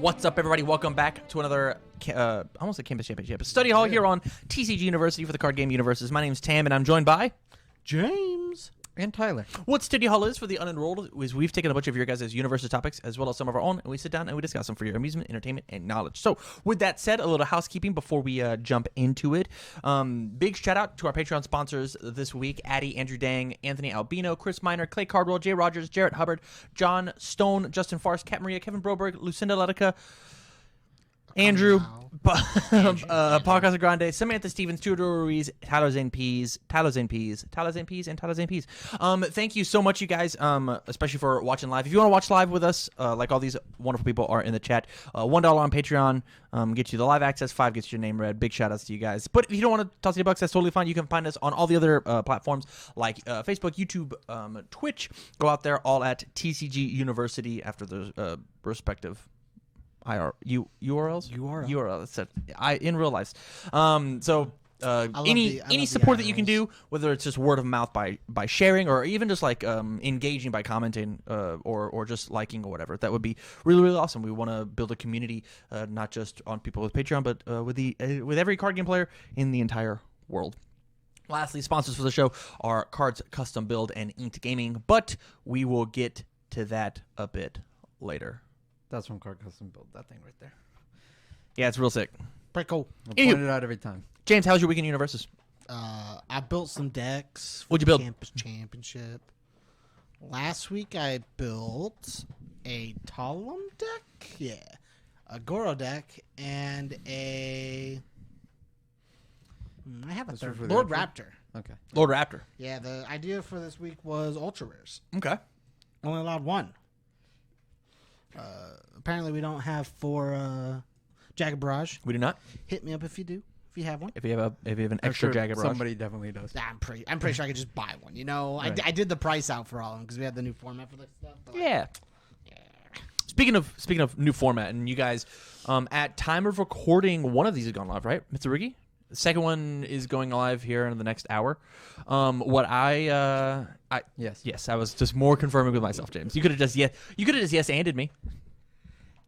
What's up, everybody? Welcome back to another, I almost said Campus Championship, study hall here on TCGU University for the card game UniVersus. My name's Tam, and I'm joined by James and Tyler. What Study Hall is for the unenrolled is we've taken a bunch of your guys' UniVersus topics as well as some of our own, and we sit down and we discuss them for your amusement, entertainment, and knowledge. So with that said, a little housekeeping before we jump into it. Big shout out to our Patreon sponsors this week: Addie, Andrew Dang, Anthony Albino, Chris Miner, Clay Cardwell, Jay Rogers, Jarrett Hubbard, John Stone, Justin Farce, Kat Maria, Kevin Broberg, Lucinda Letica, Andrew, Paul Casagrande, Samantha Stevens, Tudor Ruiz, Tyler Zane Pease. Thank you so much, you guys, especially for watching live. If you want to watch live with us, like all these wonderful people are in the chat, $1 on Patreon gets you the live access, $5 gets your name read. Big shout outs to you guys. But if you don't want to toss any bucks, that's totally fine. You can find us on all the other platforms like Facebook, YouTube, Twitch. Go out there, all at TCG University after the respective URLs? URL. That's it. In real life. Any support that you can do, whether it's just word of mouth by sharing, or even just like engaging by commenting or just liking or whatever, that would be really, really awesome. We want to build a community, not just on people with Patreon, but with every card game player in the entire world. Lastly, sponsors for the show are Cards Custom Build and Inked Gaming, but we will get to that a bit later. That's from Card Custom Build, that thing right there. Yeah, it's real sick. Pretty cool. I'll point it out every time. James, how's your weekend UniVersus? I built some decks for What'd you the build? Campus Championship. Last week I built a Talum deck, a Goro deck, and I have a third, Lord Raptor. Okay. Lord Raptor. Yeah, the idea for this week was ultra rares. Okay. Only allowed one. Apparently we don't have 4 Jagged Barrage. We do not. Hit me up if you do. If you have one. If you have an I'm extra sure Jagged Barrage. somebody definitely does. I'm pretty sure I could just buy one. You know, Right. I did the price out for all of them because we had the new format for this stuff. But Yeah. Speaking of new format, and you guys, at time of recording, one of these has gone live, right, Mitsurugi? The second one is going live here in the next hour. Yes, I was just more confirming with myself, James. You could have just yes-anded me.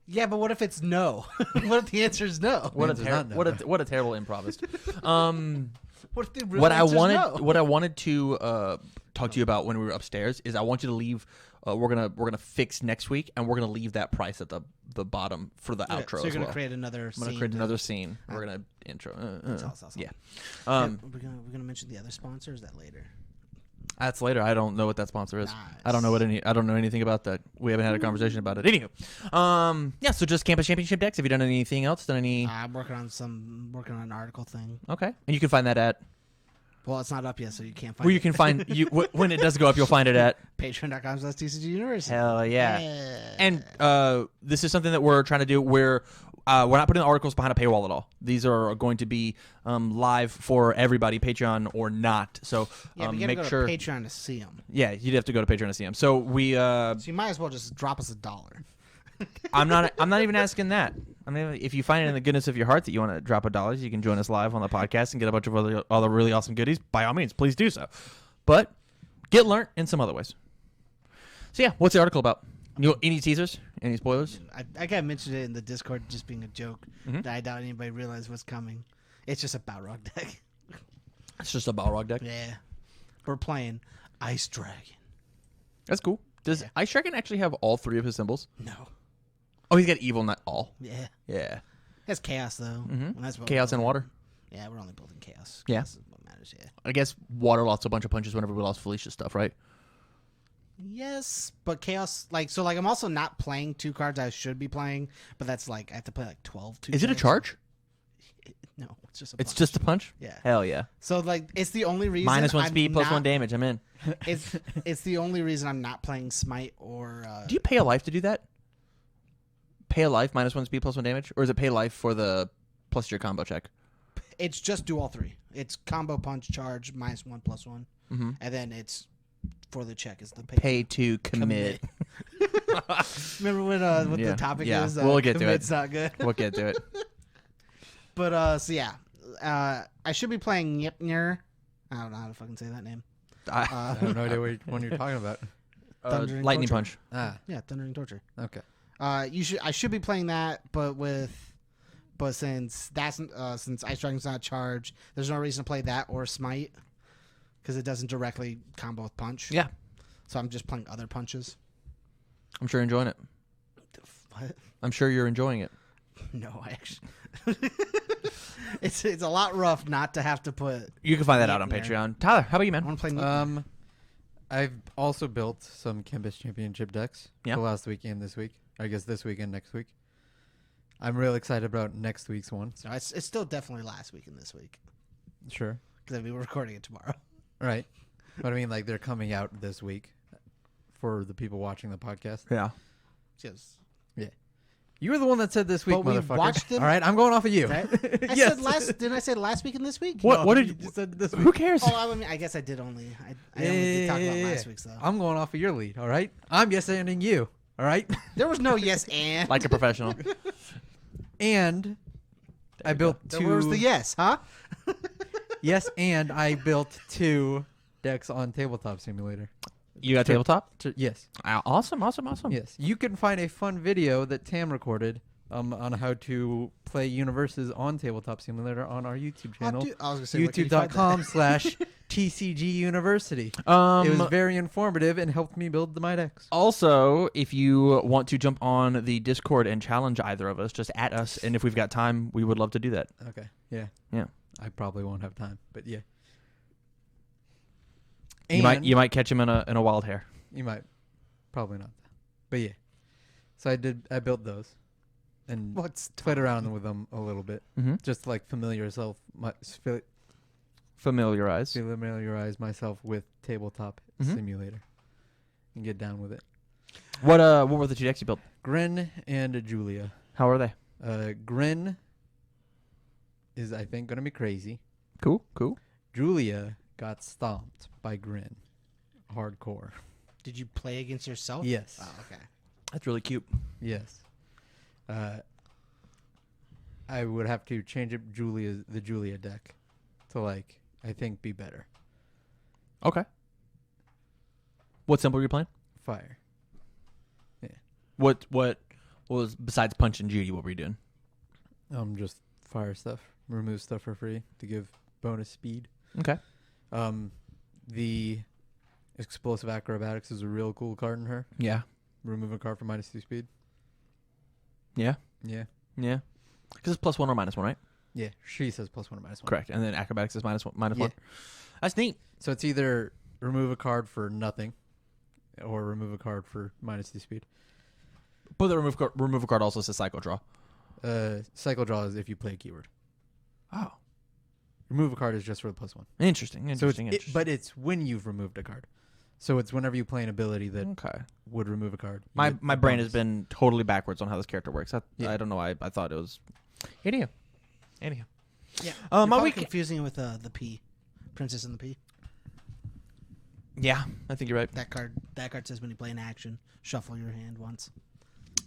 Yeah, but what if it's no? What if the answer is no? What a terrible improvist. What if the real What I answer wanted to talk to you about when we were upstairs is I want you to leave. We're gonna fix next week, and we're gonna leave that price at the bottom for the outro. So you're gonna as well. create another. I'm gonna create another scene. We're gonna intro. That's awesome. Yeah. We're gonna mention the other sponsor. Or is that later? That's later. I don't know what that sponsor is. Nice. I don't know anything about that. We haven't had a conversation about it. Anywho, yeah. So just Campus Championship decks. Have you done anything else? I'm working on an article thing. Okay, and you can find that at. Well, it's not up yet, so you can't find. Where it. you can find when it does go up, you'll find it at. Patreon.com/TCG University. Hell yeah. And this is something that we're trying to do where we're not putting the articles behind a paywall at all. These are going to be live for everybody, Patreon or not. So Yeah, but you gotta make go sure. to Patreon to see them. Yeah, you'd have to go to Patreon to see them. So we. So you might as well just drop us $1. I'm not even asking that. I mean, if you find it in the goodness of your heart that you want to drop $1, you can join us live on the podcast and get a bunch of other really awesome goodies. By all means, please do so. But get learnt in some other ways. So yeah, what's the article about? Any teasers? Any spoilers? I kind of mentioned it in the Discord, just being a joke. That I doubt anybody realized what's coming. It's just a Balrog deck. It's just a Balrog deck. Yeah, we're playing Ice Dragon. That's cool. Does Ice Dragon actually have all 3 of his symbols? No. Oh, he's got evil, not all. Yeah. Yeah. That's chaos though. Mm-hmm. That's what Chaos and water. Yeah, we're only building chaos. Yeah. Chaos is what matters. Yeah. I guess water lost a bunch of punches whenever we lost Felicia's stuff, right? Yes, but chaos I'm also not playing 2 cards I should be playing, but that's like I have to play like 12. Is it a charge? No, it's just a. It's punch. just a punch? Yeah. Hell yeah. So like it's the only reason. -1 I'm speed, not, +1 damage. I'm in. It's the only reason I'm not playing Smite or. Do you pay a life to do that? Pay a life, -1 speed, +1 damage? Or is it pay life for the plus your combo check? It's just do all 3. It's combo, punch, charge, -1, +1, and then it's for the check is the pay to commit. Remember what the topic is? We'll get to it. It's not good. We'll get to it. But so yeah, I should be playing Yipnir. I don't know how to fucking say that name. I have no idea what one you're talking about. Thundering Lightning Torture. Punch. Yeah, Thundering Torture. Okay. I should be playing that, but since Ice Dragon's not charged, there's no reason to play that or Smite because it doesn't directly combo with Punch. Yeah. So I'm just playing other punches. I'm sure you're enjoying it. What? I'm sure you're enjoying it. No, I actually. it's a lot rough not to have to put. You can find that out on there. Patreon. Tyler, how about you, I man? want to play. I've also built some Campus Championship decks Yeah. for last week and this week. I guess this week and next week. I'm really excited about next week's one. So it's still definitely last week and this week Sure. because we're recording it tomorrow. Right. But I mean, like, they're coming out this week for the people watching the podcast. Yeah. Just You were the one that said this week, But we motherfucker. watched them- All right, I'm going off of you. I Yes. said last. Didn't I say last week and this week? What? What did you you? said this week? Who cares? I guess I did only. I only did talk about last week's though. I'm going off of your lead, all right? I'm yes ending you, all right? There was no yes and. Like a professional. And I built two. Where was the yes, huh? Yes, and I built 2 decks on Tabletop Simulator. You got tabletop? Yes. Awesome. Yes. You can find a fun video that Tam recorded on how to play UniVersus on Tabletop Simulator on our YouTube channel. I was gonna say, where can you find that? youtube.com/TCG University. It was very informative and helped me build my decks. Also, if you want to jump on the Discord and challenge either of us, just at us, and if we've got time, we would love to do that. Okay. Yeah. Yeah. I probably won't have time, but yeah. You might catch him in a wild hair. You might. Probably not. But yeah. So I built those and played around with them a little bit. Mm-hmm. Just to, like, familiarize myself with Tabletop Mhm. Simulator and get down with it. What were the 2 decks you built? Grin and Julia. How are they? Grin is, I think, going to be crazy. Cool. Julia got stomped by Grin. Hardcore. Did you play against yourself? Yes. Oh, okay. That's really cute. Yes. I would have to change up the Julia deck to, like, I think be better. Okay. What symbol were you playing? Fire. What was besides Punch and Judy? What were you doing? Just fire stuff. Remove stuff for free to give bonus speed. Okay. The Explosive Acrobatics is a real cool card in her. Yeah. Remove a card for -2 speed. Yeah. Yeah. Yeah. Because it's +1 or -1, right? Yeah. She says +1 or -1. Correct. And then acrobatics is -1. Yeah. That's neat. So it's either remove a card for nothing or remove a card for -2 speed. But the remove a card also says cycle draw. Cycle draw is if you play a keyword. Oh. Remove a card is just for the +1. Interesting. But it's when you've removed a card. So it's whenever you play an ability that Okay. would remove a card. My You get my a brain bonus. has been totally backwards on how this character works. Yeah. I don't know why I thought it was. Anyhow. Yeah. My You're week. confusing it with the P, Princess and the P. Yeah, I think you're right. That card says when you play an action, shuffle your hand once.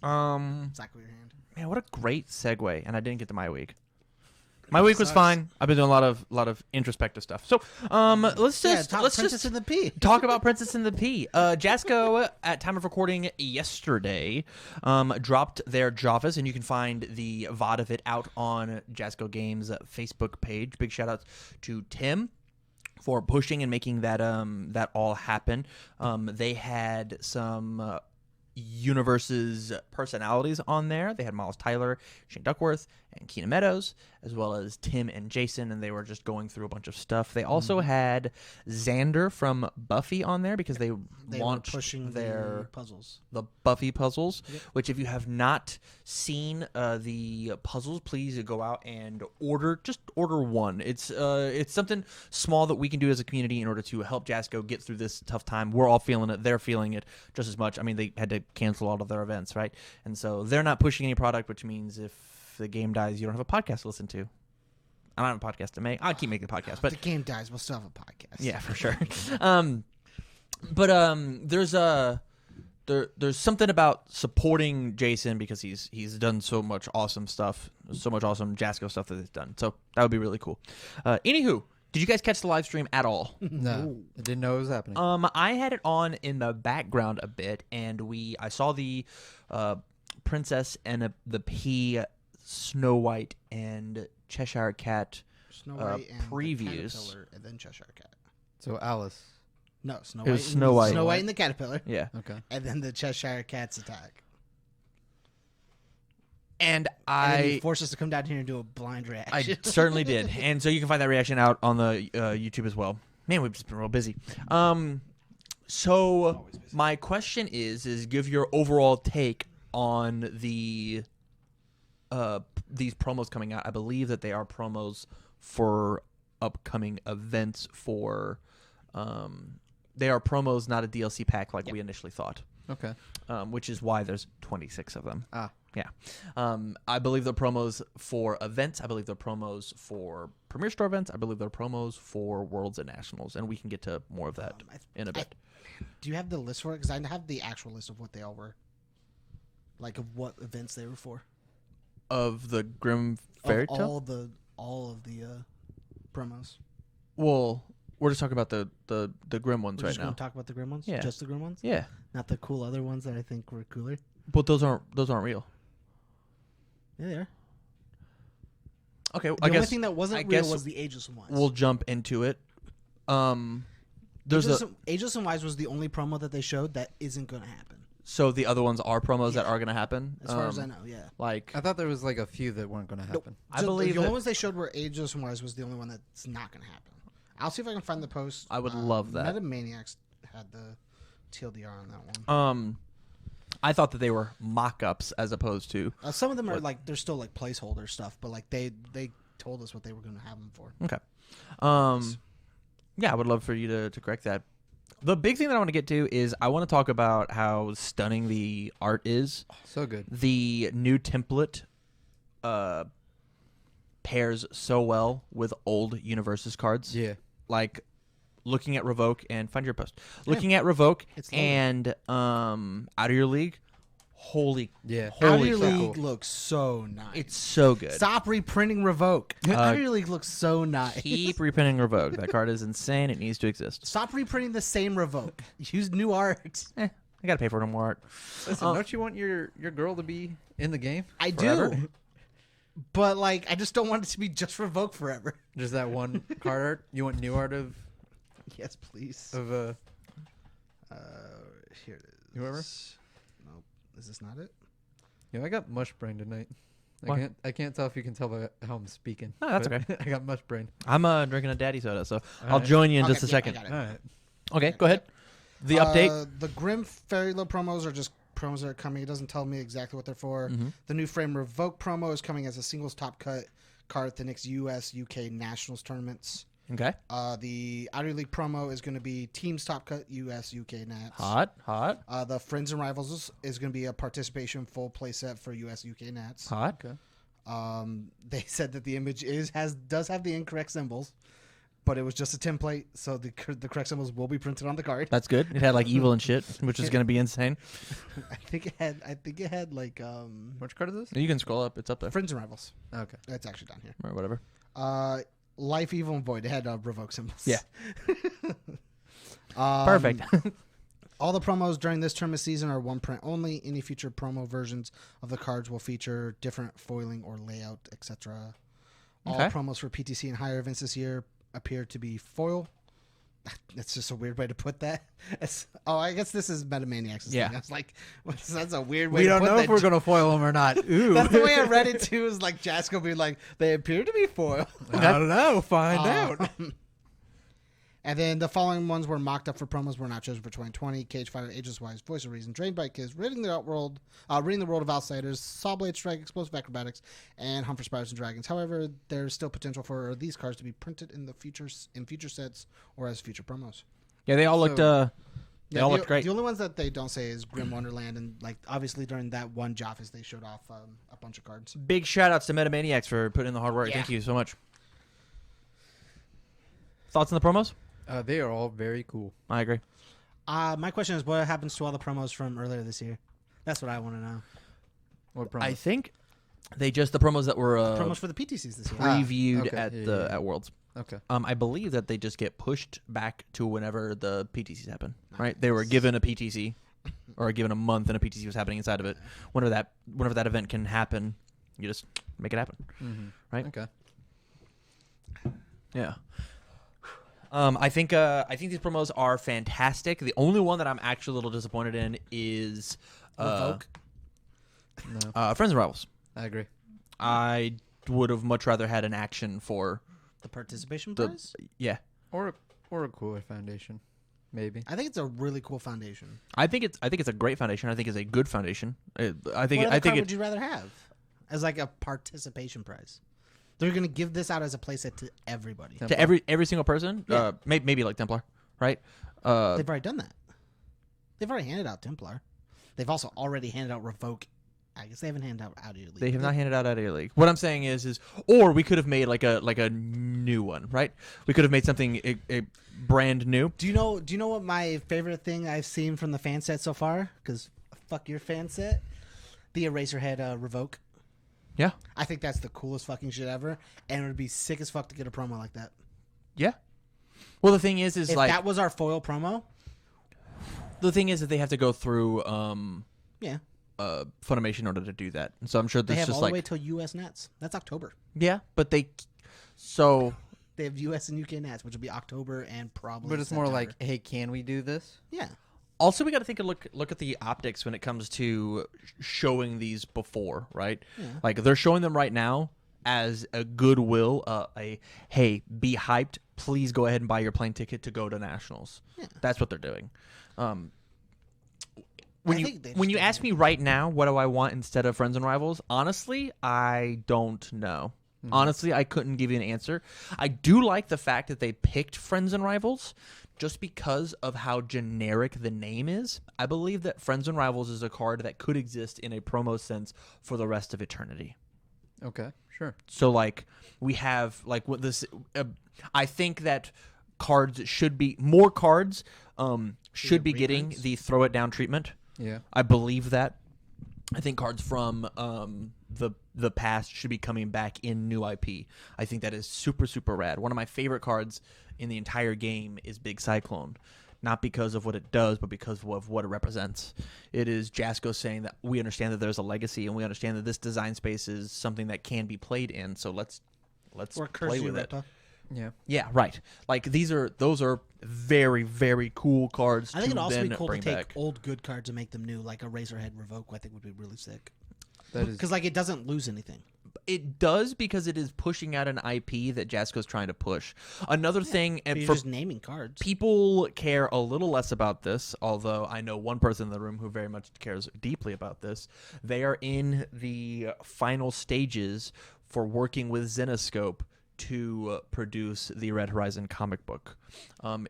Cycle your hand. Man, what a great segue, and I didn't get to my week. My week was Sucks. fine. I've been doing a lot of introspective stuff. So, let's just Princess and the P. talk about Princess and the P. Jasco, at time of recording yesterday, dropped their Javas, and you can find the VOD of it out on Jasco Games' Facebook page. Big shout out to Tim for pushing and making that that all happen. They had some UniVersus personalities on there. They had Miles Tyler, Shane Duckworth, and Keena Meadows, as well as Tim and Jason, and they were just going through a bunch of stuff. They also had Xander from Buffy on there because they launched were pushing their puzzles. the Buffy puzzles, Yep. which if you have not seen the puzzles, please go out and order one. It's something small that we can do as a community in order to help Jasco get through this tough time. We're all feeling it. They're feeling it just as much. I mean, they had to cancel all of their events, right? And so they're not pushing any product, which means if the game dies, you don't have a podcast to listen to. I don't have a podcast to make. I'll keep making a podcast, but The game dies, we'll still have a podcast. yeah, for sure. There's something about supporting Jason because he's done so much awesome stuff, so much awesome Jasco stuff that he's done. So that would be really cool. Anywho, did you guys catch the live stream at all? No. I didn't know it was happening. I had it on in the background a bit, and I saw the Princess and the Pea, Snow White, and Cheshire Cat Snow White and previews. The Caterpillar, and then Cheshire Cat. So Alice. No, Snow It White. was Snow White. Snow White and the Caterpillar, Yeah. Okay. and then the Cheshire Cat's attack. And And then he I forced us to come down here and do a blind reaction. certainly did. And so you can find that reaction out on the YouTube as well. Man, we've just been real busy. So my question is give your overall take on these promos coming out. I believe that they are promos for upcoming events for they are promos, not a DLC pack like we initially thought. Okay. Which is why there's 26 of them. Ah. I believe they're promos for events. I believe they're promos for Premier Store events. I believe they're promos for Worlds and Nationals, and we can get to more of that in a bit. Do you have the list for it? Because I have the actual list of what they all were. Like, of what events they were for. Of the Grim Fairy Of Tale? all of the promos. Well, we're just talking about the Grim ones We're right just now. going to talk about the Grim ones? Yeah. Just the Grim ones? Yeah, Not the cool other ones that I think were cooler? but those aren't real. Yeah, they are. Okay, The I only guess thing that I wasn't guess real was the Ageless and Wise. we'll jump into it. There's Ageless and Wise was the only promo that they showed that isn't going to happen. so the other ones are promos that Yeah. are going to happen. As far as I know, yeah. Like I thought there was like a few that weren't going to happen. I So believe the only that- ones they showed were Ageless and Wise was the only one that's not going to happen. I'll see if I can find the post. I would love that. Metamaniacs had the TLDR on that one. I thought that they were mock-ups as opposed to Some of them are like they're still like placeholder stuff, but like they told us what they were going to have them for. okay. Yeah, I would love for you to correct that. The big thing that I want to get to is I want to talk about how stunning the art is. So good. The new template pairs so well with old UniVersus cards. Yeah. Like looking at Revoke and find your post. Looking at Revoke It's lovely. and Out of Your League. Holy Yeah. Out of holy Your crap. League looks so nice. It's so good. Stop reprinting Revoke. Out of Your League looks so nice. Keep reprinting Revoke. That card is insane. It needs to exist. Stop reprinting the same Revoke. Use new art. I gotta pay for no more art. Listen, don't you want your girl to be in the game? I forever? do. But like I just don't want it to be just Revoke forever. Just that one card art? You want new art of Yes, please. of Here it is. whoever? Nope. Is this not it? I got mush brain tonight. What? I can't tell if you can tell by how I'm speaking. No, that's but okay. I got mush brain. I'm drinking a daddy soda, so I'll Alright. join you in just a Okay, yeah, second. I got it. All right. Okay, go ahead. The update. The Grim Fairy Low promos are just promos that are coming. It doesn't tell me exactly what they're for. Mm-hmm. The new Frame Revoke promo is coming as a singles top cut card at the next US, UK Nationals tournaments. Okay. The Outer League promo is going to be Teams top cut US, UK Nats. Hot. The Friends and Rivals is going to be a participation full playset for US, UK Nats. Hot. Okay. They said that the image does have the incorrect symbols, but it was just a template, so the correct symbols will be printed on the card. That's good. It had like evil and shit, which is gonna be insane. I think it had like Which card is this? You can scroll up. It's up there Friends and Rivals. Okay. That's actually down here. or whatever. Life, Evil, and Void. It had Revoke symbols. Yeah. Um, Perfect. All the promos during this term of season are one print only. Any future promo versions of the cards will feature different foiling or layout, etc. All Okay. promos for PTC and higher events this year appear to be foil. That's just a weird way to put that. I guess this is Metamaniacs' Yeah. thing. I was like, that's a weird way We to don't put know that. if we're gonna foil them or not. Ooh. That's the way I read it too. Is like Jasko being like, they appear to be foil. I don't know. Find out. And then the following ones were mocked up for promos were not chosen for 2020. Cage Fighter, Ages Wise, Voice of Reason, Drained by Kids, ridding the world of Outsiders, Sawblade Strike, Explosive Acrobatics, and Hunt for Spiders and Dragons. However, there's still potential for these cards to be printed in future sets or as future promos. Yeah, they all looked. They all the, looked great. The only ones that they don't say is Grim Wonderland, and like obviously during that one Joffis they showed off a bunch of cards. Big shout outs to Metamaniacs for putting in the hard work. Yeah. Thank you so much. Thoughts on the promos? They are all very cool. I agree. My question is, what happens to all the promos from earlier this year? That's what I want to know. What promo? I think they just the promos that were Promos for the PTCs this year. previewed okay. at Yeah, the yeah. at Worlds. Okay. I believe that they just get pushed back to whenever the PTCs happen. Right? They were given a PTC or a given a month, and a PTC was happening inside of it. Whenever that event can happen, you just make it happen, right? Okay. Yeah. I think these promos are fantastic. The only one that I'm actually a little disappointed in is Revoke. No, Friends and Rivals. I agree. I would have much rather had an action for The participation the prize? yeah. Or a cooler foundation, maybe. I think it's a really cool foundation. I think it's a great foundation. I think it's a good foundation. I think What other card it would you rather have as like a participation prize? They're going to give this out as a playset to everybody. Yeah. to every single person. Yeah. Maybe like Templar, right? They've already done that. They've already handed out Templar. They've also already handed out Revoke. I guess they haven't handed out Out of Your League. They have not handed out your league. What I'm saying is, or we could have made like a new one, right? We could have made something a brand new. Do you know what my favorite thing I've seen from the fan set so far? Because fuck your fan set. The Eraserhead Revoke. Yeah, I think that's the coolest fucking shit ever, and it would be sick as fuck to get a promo like that. yeah. Well, the thing is If like that was our foil promo, the thing is that they have to go through yeah, Funimation in order to do that. So I'm sure they there's have just all like the way till U.S. Nets. That's October. yeah, but they so They have U.S. and U.K. Nets, which will be October and probably. But it's more September. like, hey, can we do this? yeah. also we got to take a look at the optics when it comes to showing these before, right? Yeah. Like they're showing them right now as a goodwill, hey, be hyped. Please go ahead and buy your plane ticket to go to nationals. Yeah. That's what they're doing. I think they When you just ask me right now, what do I want instead of Friends and Rivals? Honestly, I don't know. Honestly, I couldn't give you an answer. I do like the fact that they picked Friends and Rivals just because of how generic the name is. I believe that Friends and Rivals is a card that could exist in a promo sense for the rest of eternity. Okay, sure. So like we have like what this I think that cards should be more cards should be getting reprints? the throw it down treatment. Yeah. I believe that. I think cards from the past should be coming back in new IP. I think that is super, super rad. One of my favorite cards in the entire game is Big Cyclone. Not because of what it does, but because of what it represents. It is Jasko saying that we understand that there's a legacy, and we understand that this design space is something that can be played in. So let's Or play with it. Ripa. Yeah. Yeah, right. Like those are very, very cool cards. I think to it'd also be then cool to bring take back. old good cards and make them new, like a Razorhead Revoke. I think would be really sick. That is. Because like it doesn't lose anything. It does because it is pushing out an IP that Jasko's trying to push. Another thing, But and you're for just naming cards. people care a little less about this, although I know one person in the room who very much cares deeply about this. They are in the final stages for working with Zenoscope to produce the Red Horizon comic book.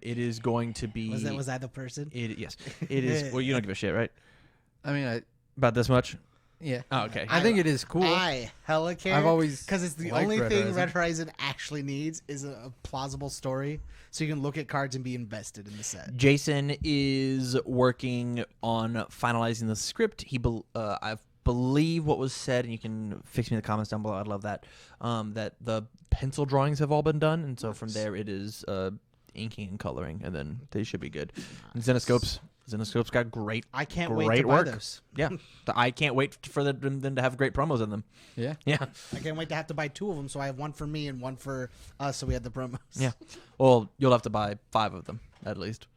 It is going to be Was that the person? yes, it is. Well, you don't give a shit, right? I mean, About this much? yeah. Oh, okay. I think it is cool. I hella care. I've always because it's the liked only Red thing Horizon. Red Horizon actually needs is a plausible story, so you can look at cards and be invested in the set. Jason is working on finalizing the script. I believe what was said, and you can fix me in the comments down below. I'd love that. That the pencil drawings have all been done, and so from there it is inking and coloring, and then they should be good. And Zenoscope's got great. I can't wait Great to buy work. those. Yeah, I can't wait for them to have great promos in them. Yeah. Yeah, I can't wait to have to buy 2 of them, so I have one for me and one for us, so we have the promos. yeah. Well, you'll have to buy 5 of them at least.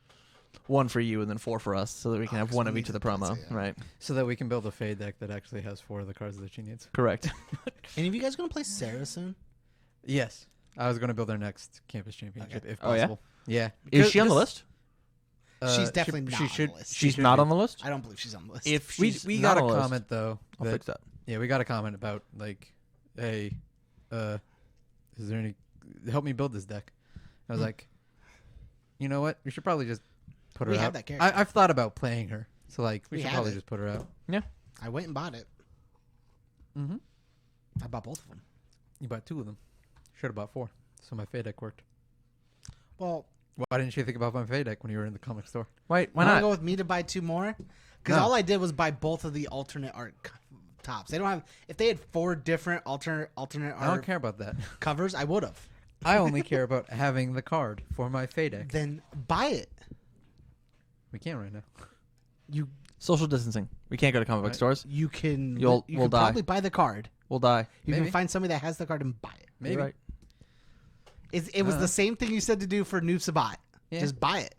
1 for you and then 4 for us, so that we can have 1 of each of the promo. Yeah. Right. So that we can build a fade deck that actually has 4 of the cards that she needs. Correct. Any of you guys gonna play Sarah soon? Yes. I was going to build our next campus championship if Oh, yeah? possible. Yeah. Is she on the list? She's definitely not she on should, the list. She's should not be. on the list. I don't believe she's on the list. If We she's we not got a on the list, comment though. I'll that- fix that. Yeah, we got a comment about like, hey, is there any help me build this deck? I was like, you know what? We should probably just put her We out. have that character. I've thought about playing her, so like we We should have probably it. just put her out. Yeah. I went and bought it. Mm-hmm. I bought both of them. You bought 2 of them. Should have bought 4. So my fade deck worked. Well, Why didn't you think about my fade deck when you were in the comic store? Wait, why wanna not? go with me to buy 2 more? Because No. all I did was buy both of the alternate art tops. They don't have. If they had 4 different alternate I don't art care about that. covers, I would have. I only care about having the card for my fade deck. Then buy it. We can't right now. You Social distancing. We can't go to comic book Right. stores. You can. We'll you can die. probably buy the card. We'll die. You Maybe. can find somebody that has the card and buy it. Maybe. You're right. It was the same thing you said to do for Noob Sabat. Yeah. Just buy it.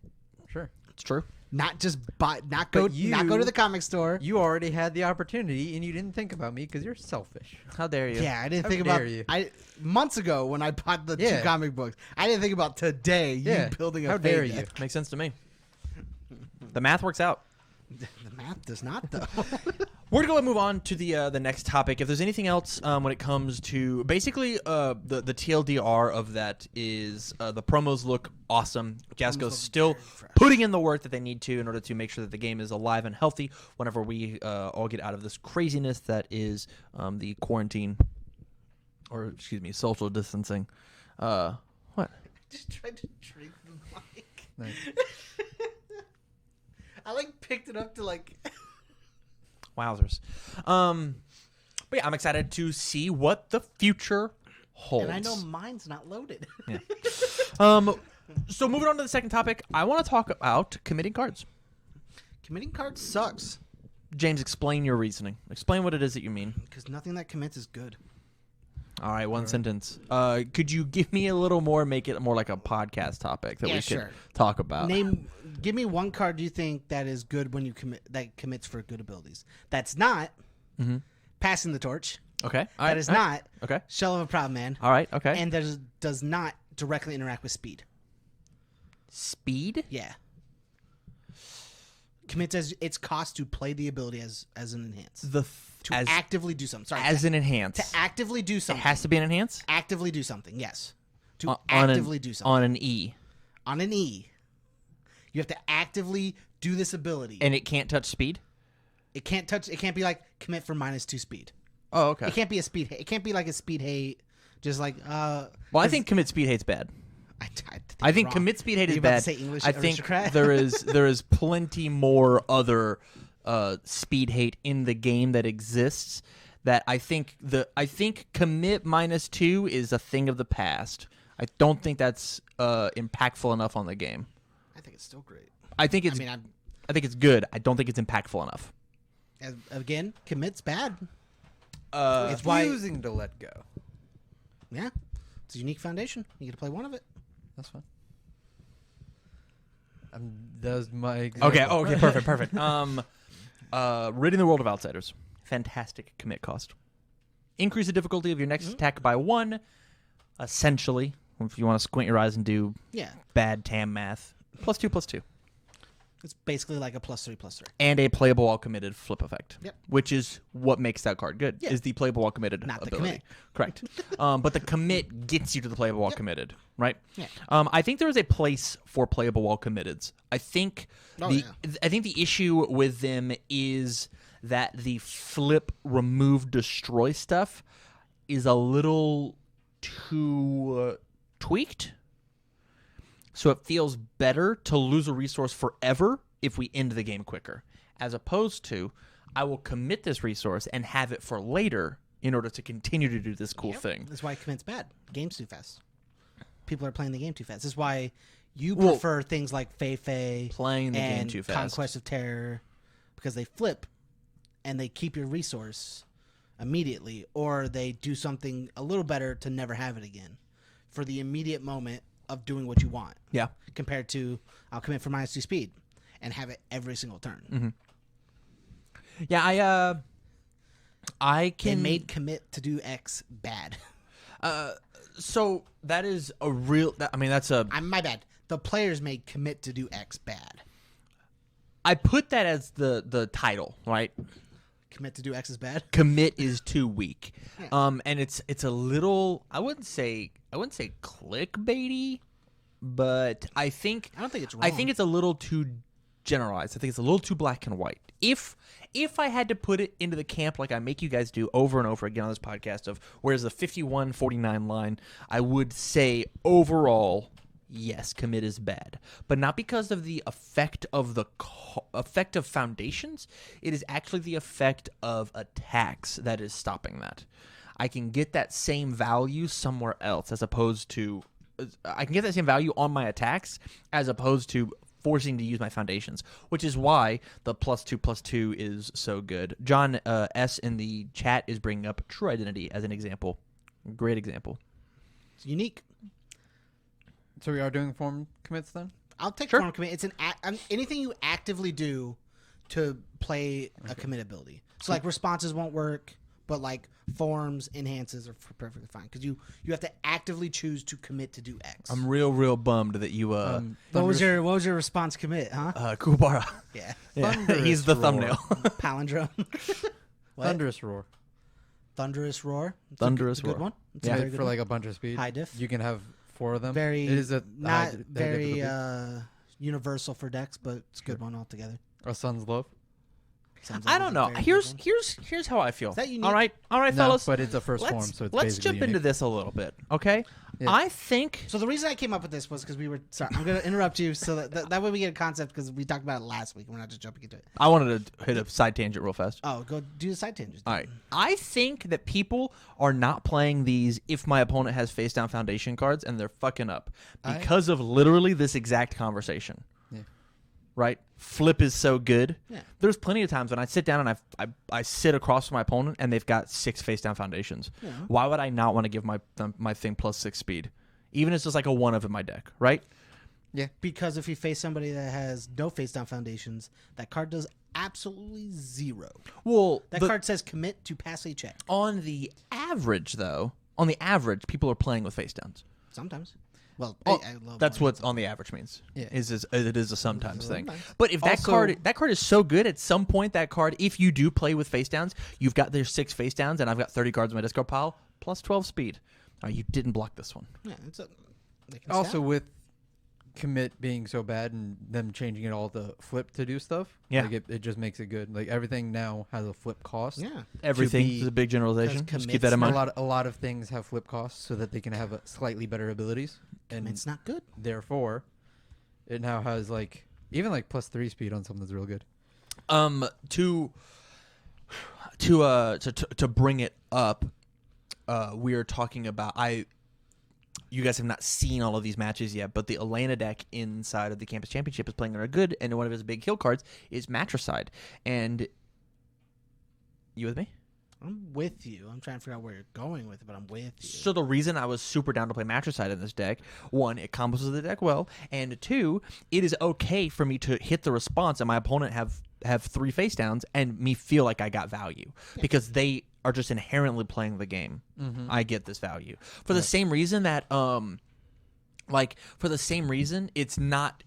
Sure. It's true. Not just buy. Not go to the comic store. You already had the opportunity, and you didn't think about me because you're selfish. How dare you? Yeah, I didn't How think dare about. you. Months ago when I bought the 2 Yeah. comic books, I didn't think about today. Yeah. You building a. How Fey dare deck. you. Makes sense to me. The math works out. The math does not though. We're going to move on to the next topic. If there's anything else when it comes to basically the TLDR of that is the promos look awesome. Jasco's look still very fresh. putting in the work that they need to in order to make sure that the game is alive and healthy whenever we all get out of this craziness that is the quarantine, or excuse me, social distancing. What? Just tried to drink the mic. Nice. I picked it up to Wowzers. But yeah, I'm excited to see what the future holds. and I know mine's not loaded. So moving on to the second topic, I want to talk about committing cards. Committing cards sucks James, explain your reasoning. Explain what it is that you mean. because nothing that commits is good. All right, one sentence. Could you give me a little more, make it more like a podcast topic that Yeah, we could sure. talk about? Give me one card you think that is good when you commits for good abilities. That's not passing the torch. Okay. All That right, is all right. not Okay. Shell of a Proud Man. All right. Okay. And that does not directly interact with speed. Speed? Yeah. Commits as its cost to play the ability as an enhance. To actively do something. Sorry. as an enhance. to actively do It something. has to be an enhance? Actively do something, yes. To On actively an, do something. On an E. On an E. You have to actively do this ability. And it can't touch speed? it can't be like commit for -2 speed. Oh, okay. It can't be a speed hate. It can't be like a speed hate. Just like Well, I think commit speed hate's bad. I think wrong. commit speed hate Are is you about to bad. say English I think aristocrat? there is plenty more other speed hate in the game that exists. That I think commit -2 is a thing of the past. I don't think that's impactful enough on the game. I think it's still great. I think it's I think it's good. I don't think it's impactful enough. Again, commit's bad. It's why- refusing to let go. Yeah, it's a unique foundation. You get to play one of it. That's fine. That was my example. Okay, perfect. Ridding the world of outsiders. Fantastic commit cost. Increase the difficulty of your next attack by 1, essentially, if you want to squint your eyes and do Yeah, bad TAM math. +2/+2. it's basically like a +3/+3. And a playable while committed flip effect. Yep. Which is what makes that card good, Yeah. is the playable while committed Not the ability. commit. Correct. But the commit gets you to the playable while committed, right? Yeah. I think there is a place for playable while committeds. I think I think the issue with them is that the flip, remove, destroy stuff is a little too tweaked. So it feels better to lose a resource forever if we end the game quicker, as opposed to I will commit this resource and have it for later in order to continue to do this cool thing. That's why commit's bad. Game's too fast. People are playing the game too fast. This is why you prefer things like Fei Playing the game and too fast. Conquest of Terror, because they flip and they keep your resource immediately, or they do something a little better to never have it again for the immediate moment of doing what you want. Yeah. Compared to I'll commit for -2 speed and have it every single turn. Mm-hmm. Yeah, I They can made commit to do X bad. So that is a real. I mean, that's a. My bad. The players made commit to do X bad. I put that as the title, right? Commit to do X is bad. Commit is too weak, Yeah. and it's a little. I wouldn't say clickbaity, but I don't think it's wrong. I think it's a little too generalized. I think it's a little too black and white. If I had to put it into the camp like I make you guys do over and over again on this podcast of where's the 51-49 line, I would say overall, yes, commit is bad, but not because of the effect of effect of foundations. It is actually the effect of attacks that is stopping that. I can get that same value somewhere else as opposed to I can get that same value on my attacks as opposed to forcing to use my foundations, which is why the +2/+2 is so good. John S. in the chat is bringing up True Identity as an example. Great example. It's unique. So we are doing form commits then? I'll take Sure. form commit. It's anything you actively do to play a commit ability. So like responses won't work, but like forms, enhances are perfectly fine because you have to actively choose to commit to do X. I'm real bummed that you what was your response commit, huh? Kubara. Yeah. He's the Roar. thumbnail. Palindrome. What? Thunderous roar. Thunderous roar. It's Thunderous a good roar. one. It's a Yeah. very good For one. like a bunch of speed. High diff. You can have 4 of them. Very It is a not high very difficulty. universal for decks, but it's a good one altogether. A sun's love. Sounds I like don't it's a know. very good Here's how I feel. Is that unique? All right, No, fellas. but it's a first form, let's so it's let's basically jump into unique. this a little bit, okay? Yeah. I think So the reason I came up with this was because we were sorry. I'm going to interrupt you so that way we get a concept because we talked about it last week. We're not just jumping into it. I wanted to hit a side tangent real fast. Oh, go do the side tangents. All right. I think that people are not playing these if my opponent has face down foundation cards and they're fucking up because of literally this exact conversation. Yeah. Right? Flip is so good. Yeah. There's plenty of times when I sit down and I sit across from my opponent and they've got 6 face down foundations. Yeah. Why would I not want to give my thing +6 speed? Even if it's just like a 1 of in my deck, right? Because if you face somebody that has no face down foundations, that card does absolutely 0. Well, That card says commit to pass a check. on the average, though, people are playing with face downs. Sometimes. Well, Oh, I love that's more what on the average means. Yeah. It is a sometimes thing. Sometimes. But if that Also- card is so good, at some point that card, if you do play with face downs, you've got there's 6 face downs, and I've got 30 cards in my discard pile plus 12 speed. You didn't block this one. Yeah, they can Also, stack. with commit being so bad and them changing it all to flip to do stuff, Yeah. like it just makes it good. Like everything now has a flip cost. Yeah. Everything be- is a big generalization. because Just keep that in commits mind. A lot of things have flip costs so that they can have slightly better abilities, and It's not good. therefore, it now has like even like +3 speed on something that's real good. To bring it up, we are talking about you guys have not seen all of these matches yet, but the Elena deck inside of the Campus Championship is playing on a good, and one of his big kill cards is Matricide. And you with me? I'm with you. I'm trying to figure out where you're going with it, but I'm with you. So the reason I was super down to play Matricide in this deck, 1, it combos with the deck well, and 2, it is okay for me to hit the response and my opponent have 3 face downs and me feel like I got value because they are just inherently playing the game. I get this value for the same reason that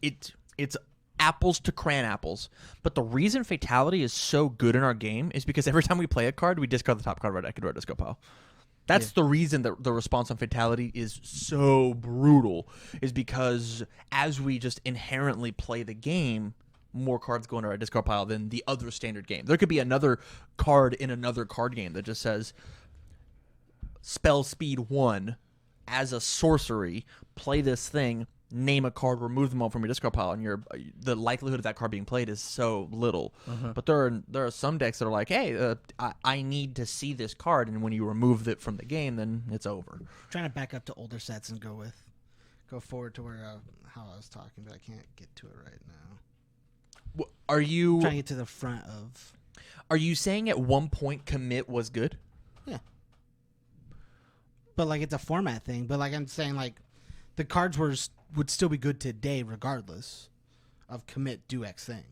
it's apples to crayon apples. But the reason Fatality is so good in our game is because every time we play a card, we discard the top card of our deck into our discard pile. That's the reason that the response on Fatality is so brutal, is because as we just inherently play the game, more cards go into our discard pile than the other standard game. There could be another card in another card game that just says spell speed 1 as a sorcery, play this thing, name a card, remove them all from your discard pile, and the likelihood of that card being played is so little. But there are some decks that are like, hey, I need to see this card, and when you remove it from the game, then it's over. I'm trying to back up to older sets and go forward to where how I was talking, but I can't get to it right now. Are you I'm trying to get to the front of. are you saying at one point commit was good? Yeah. But like it's a format thing. But like I'm saying, like the cards would still be good today regardless of commit do X thing.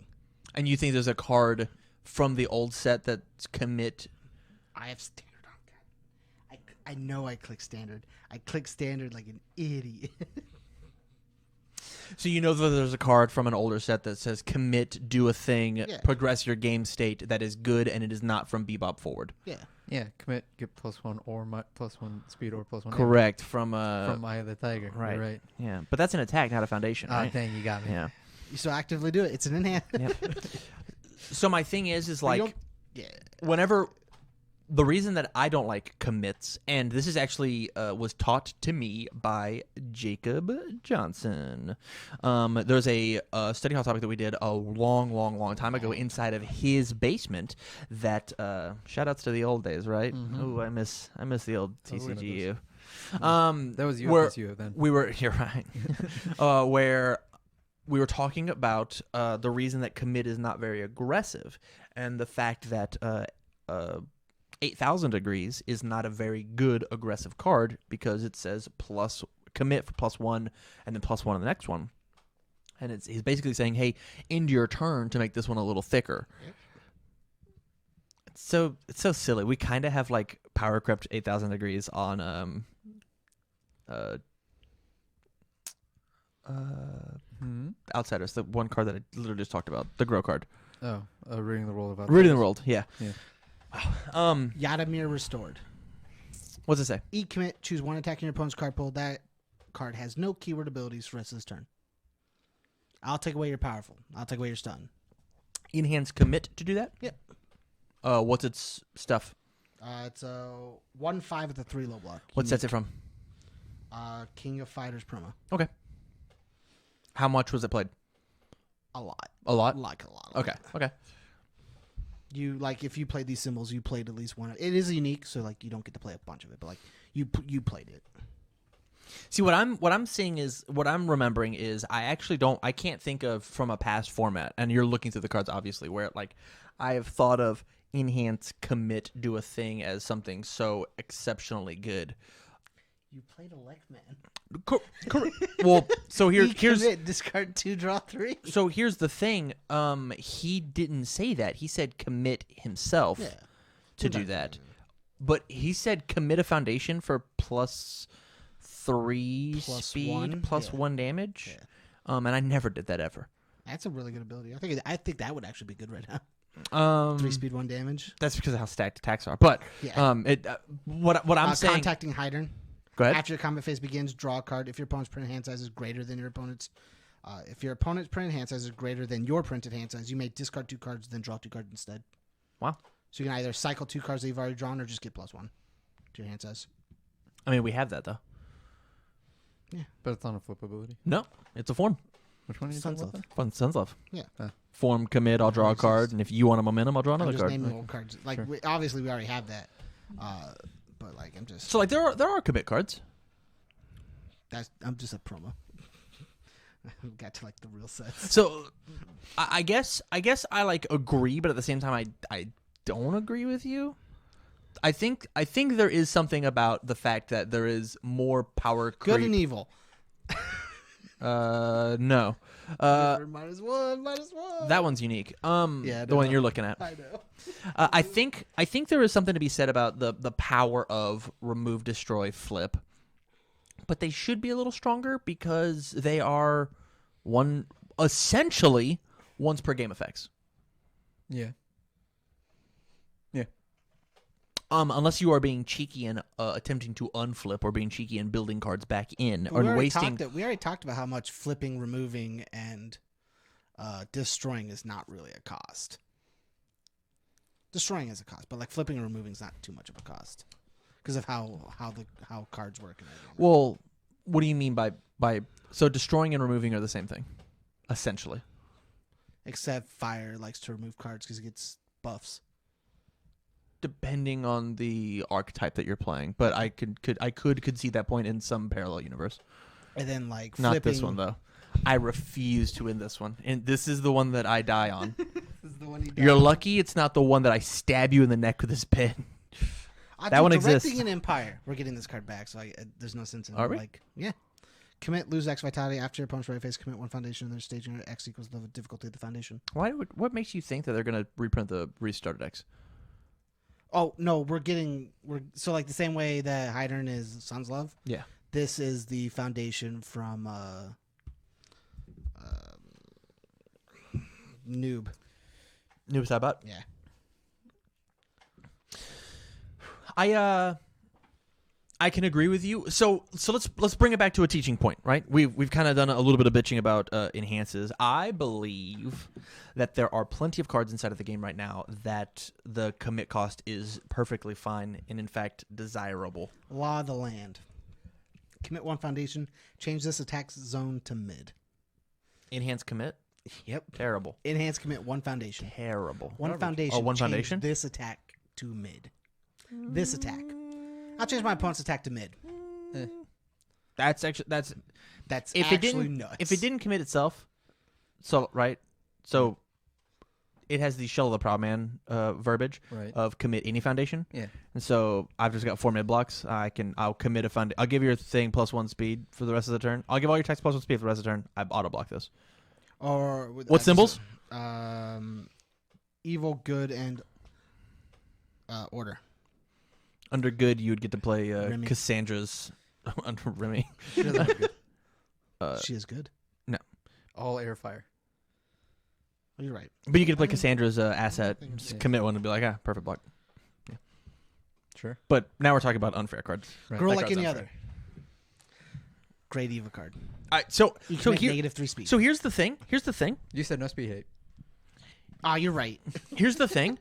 And you think there's a card from the old set that's commit? I have standard on that. I know I click standard. I click standard like an idiot. So you know that there's a card from an older set that says commit, do a thing, Yeah. progress your game state that is good, and it is not from Bebop forward. Yeah. Yeah, commit, get +1 or +1 speed or +1. Correct. From Eye of the Tiger. right. You're right. Yeah, but that's an attack, not a foundation, Ah, right? dang, you got me. Yeah. You still actively do it. It's an enhance. Yep. So my thing is But you like don't- yeah. whenever the reason that I don't like commits, and this is actually was taught to me by Jacob Johnson. There's a study hall topic that we did a long time ago inside of his basement. That shout outs to the old days, right? Ooh, I miss the old TCGU. That was you where at you then. we were. You're right. Where we were talking about the reason that commit is not very aggressive, and the fact that 8,000 Degrees is not a very good aggressive card because it says plus commit for +1 and then +1 on the next one. And he's basically saying, hey, end your turn to make this one a little thicker. Yep. It's so silly. We kind of have like power crept 8,000 Degrees on Outsiders, the one card that I literally just talked about, the Grow card. Oh, Reading the World of Outsiders. Reading the World, yeah. Yeah. Yadamir Restored. What's it say? Eat commit, choose one attack in your opponent's card pool. That card has no keyword abilities for the rest of this turn. I'll take away your powerful. I'll take away your stun. Enhance commit to do that? Yep. What's its stuff? It's a 1/5 with a 3 low block. What sets it from? King of Fighters promo. Okay. How much was it played? A lot. A lot? Like a lot. Okay. Okay. You like if you played these symbols, you played at least one. It is unique, so like you don't get to play a bunch of it, but like you played it. See, what I'm seeing is what I'm remembering is I can't think of from a past format, and you're looking through the cards obviously where like I have thought of enhance commit do a thing as something so exceptionally good. You played Elect Man. Correct. Well, so here's commit, discard 2, draw 3. so here's the thing. He didn't say that. He said commit himself to do that, but he said commit a foundation for +3 speed, +1 damage. Yeah. And I never did that ever. That's a really good ability. I think that would actually be good right now. 3 speed, 1 damage. That's because of how stacked attacks are. But what I'm saying. Contacting Hydern. Go ahead. After your combat phase begins, draw a card. If your opponent's printed hand size is greater than your opponent's, if your opponent's printed hand size is greater than your printed hand size, you may discard 2 cards, then draw 2 cards instead. Wow. So you can either cycle 2 cards that you've already drawn, or just get +1 to your hand size. I mean, we have that though. Yeah, But it's not a flip ability. No, it's a form. Which one are you Sun's talking Love. about? Fun Sun's Love. Yeah. Form commit. I'll draw a card, and if you want a momentum, I'll draw I'm another just card. naming old cards. Like Sure. obviously we already have that, but like I'm just So like there are commit cards. I'm just a promo. We got to like the real sets. So I guess I like agree, but at the same time I don't agree with you. I think there is something about the fact that there is more power creep. Good and evil. No. -1. That one's unique. Yeah, the one you're looking at. I know. I think there is something to be said about the power of remove, destroy, flip, but they should be a little stronger because they are essentially once per game effects. Yeah. Unless you are being cheeky and attempting to unflip, or being cheeky and building cards back in, We or already wasting. we already talked about how much flipping, removing, and destroying is not really a cost. Destroying is a cost, but like flipping and removing is not too much of a cost because of how cards work and everything. Well, what do you mean by so destroying and removing are the same thing, essentially? Except Fire likes to remove cards because it gets buffs. Depending on the archetype that you're playing, but I could concede that point in some parallel universe. And then like Not flipping, this one though. I refuse to win this one, and this is the one that I die on. This is the one You're lucky it's not the one that I stab you in the neck with this pen. That one exists. Directing an Empire. We're getting this card back, so there's no sense in Are we? like commit, lose X vitality after your opponent's ready phase. Commit 1 foundation, and their staging X equals the difficulty of the foundation. What makes you think that they're gonna reprint the restarted X? Oh no, we're so like the same way that Hydern is Sun's Love. Yeah. This is the foundation from Noob. Noob Saibot? Yeah. I can agree with you. So let's bring it back to a teaching point, right? We've kind of done a little bit of bitching about enhances. I believe that there are plenty of cards inside of the game right now that the commit cost is perfectly fine and in fact desirable. Law of the Land. Commit 1 foundation. Change this attack zone to mid. Enhance commit? Yep. Terrible. Enhance commit 1 foundation. Terrible. One foundation. Oh, one change foundation? This attack to mid. This attack. I'll change my opponent's attack to mid. That's That's if actually it didn't nuts. if it didn't commit itself, So right, so it has the Shell of the Proud Man verbiage Right. of commit any foundation. Yeah. And so I've just got 4 mid blocks. I'll commit a foundation. I'll give your thing +1 speed for the rest of the turn. I'll give all your attacks +1 speed for the rest of the turn. I auto block this. Or What symbols? Evil, good, and order. Under good, you would get to play Remy. Cassandra's under Remy. She doesn't look good. She is good. All air fire. Oh, you're right. But you get to play Cassandra's asset. think- Just commit one and be like, perfect block. Sure. But now we're talking about unfair cards. Right. Girl That like card's any unfair. other. Great Eva card. All right, so You can so make here, -3 speed. so here's the thing. Here's the thing. You said no speed hate. You're right. Here's the thing.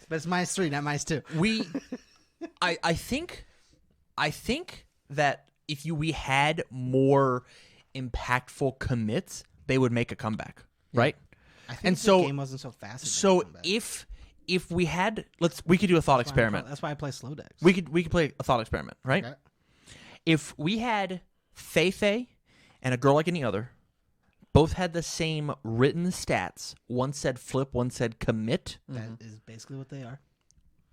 But it's -3, not -2. I think that if we had more impactful commits, they would make a comeback, right? I think And the so- game wasn't so fast. So if we had, we could do a thought experiment. That's why I play slow decks. We could play a thought experiment, right? Okay. If we had Fei and a girl like any other, both had the same written stats. One said flip, one said commit, That is basically what they are.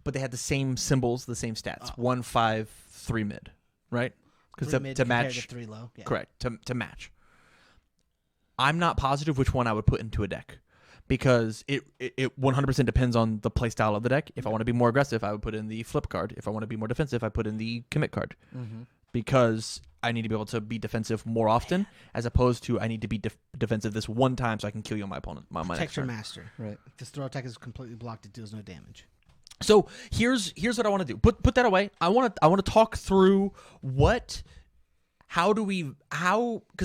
but they had the same symbols, the same stats. 1, 5, 3 mid, right? Because 3 mid to compared match, to 3 low. Yeah. correct, to match. I'm not positive which one I would put into a deck because it 100% depends on the play style of the deck. If I want to be more aggressive, I would put in the flip card. If I want to be more defensive, I put in the commit card. Because I need to be able to be defensive more often, as opposed to I need to be defensive this one time so I can kill you on my opponent. My next Protect your turn. master. Right. If this throw attack is completely blocked, it deals no damage. So here's what I want to do. Put that away. I want to talk through because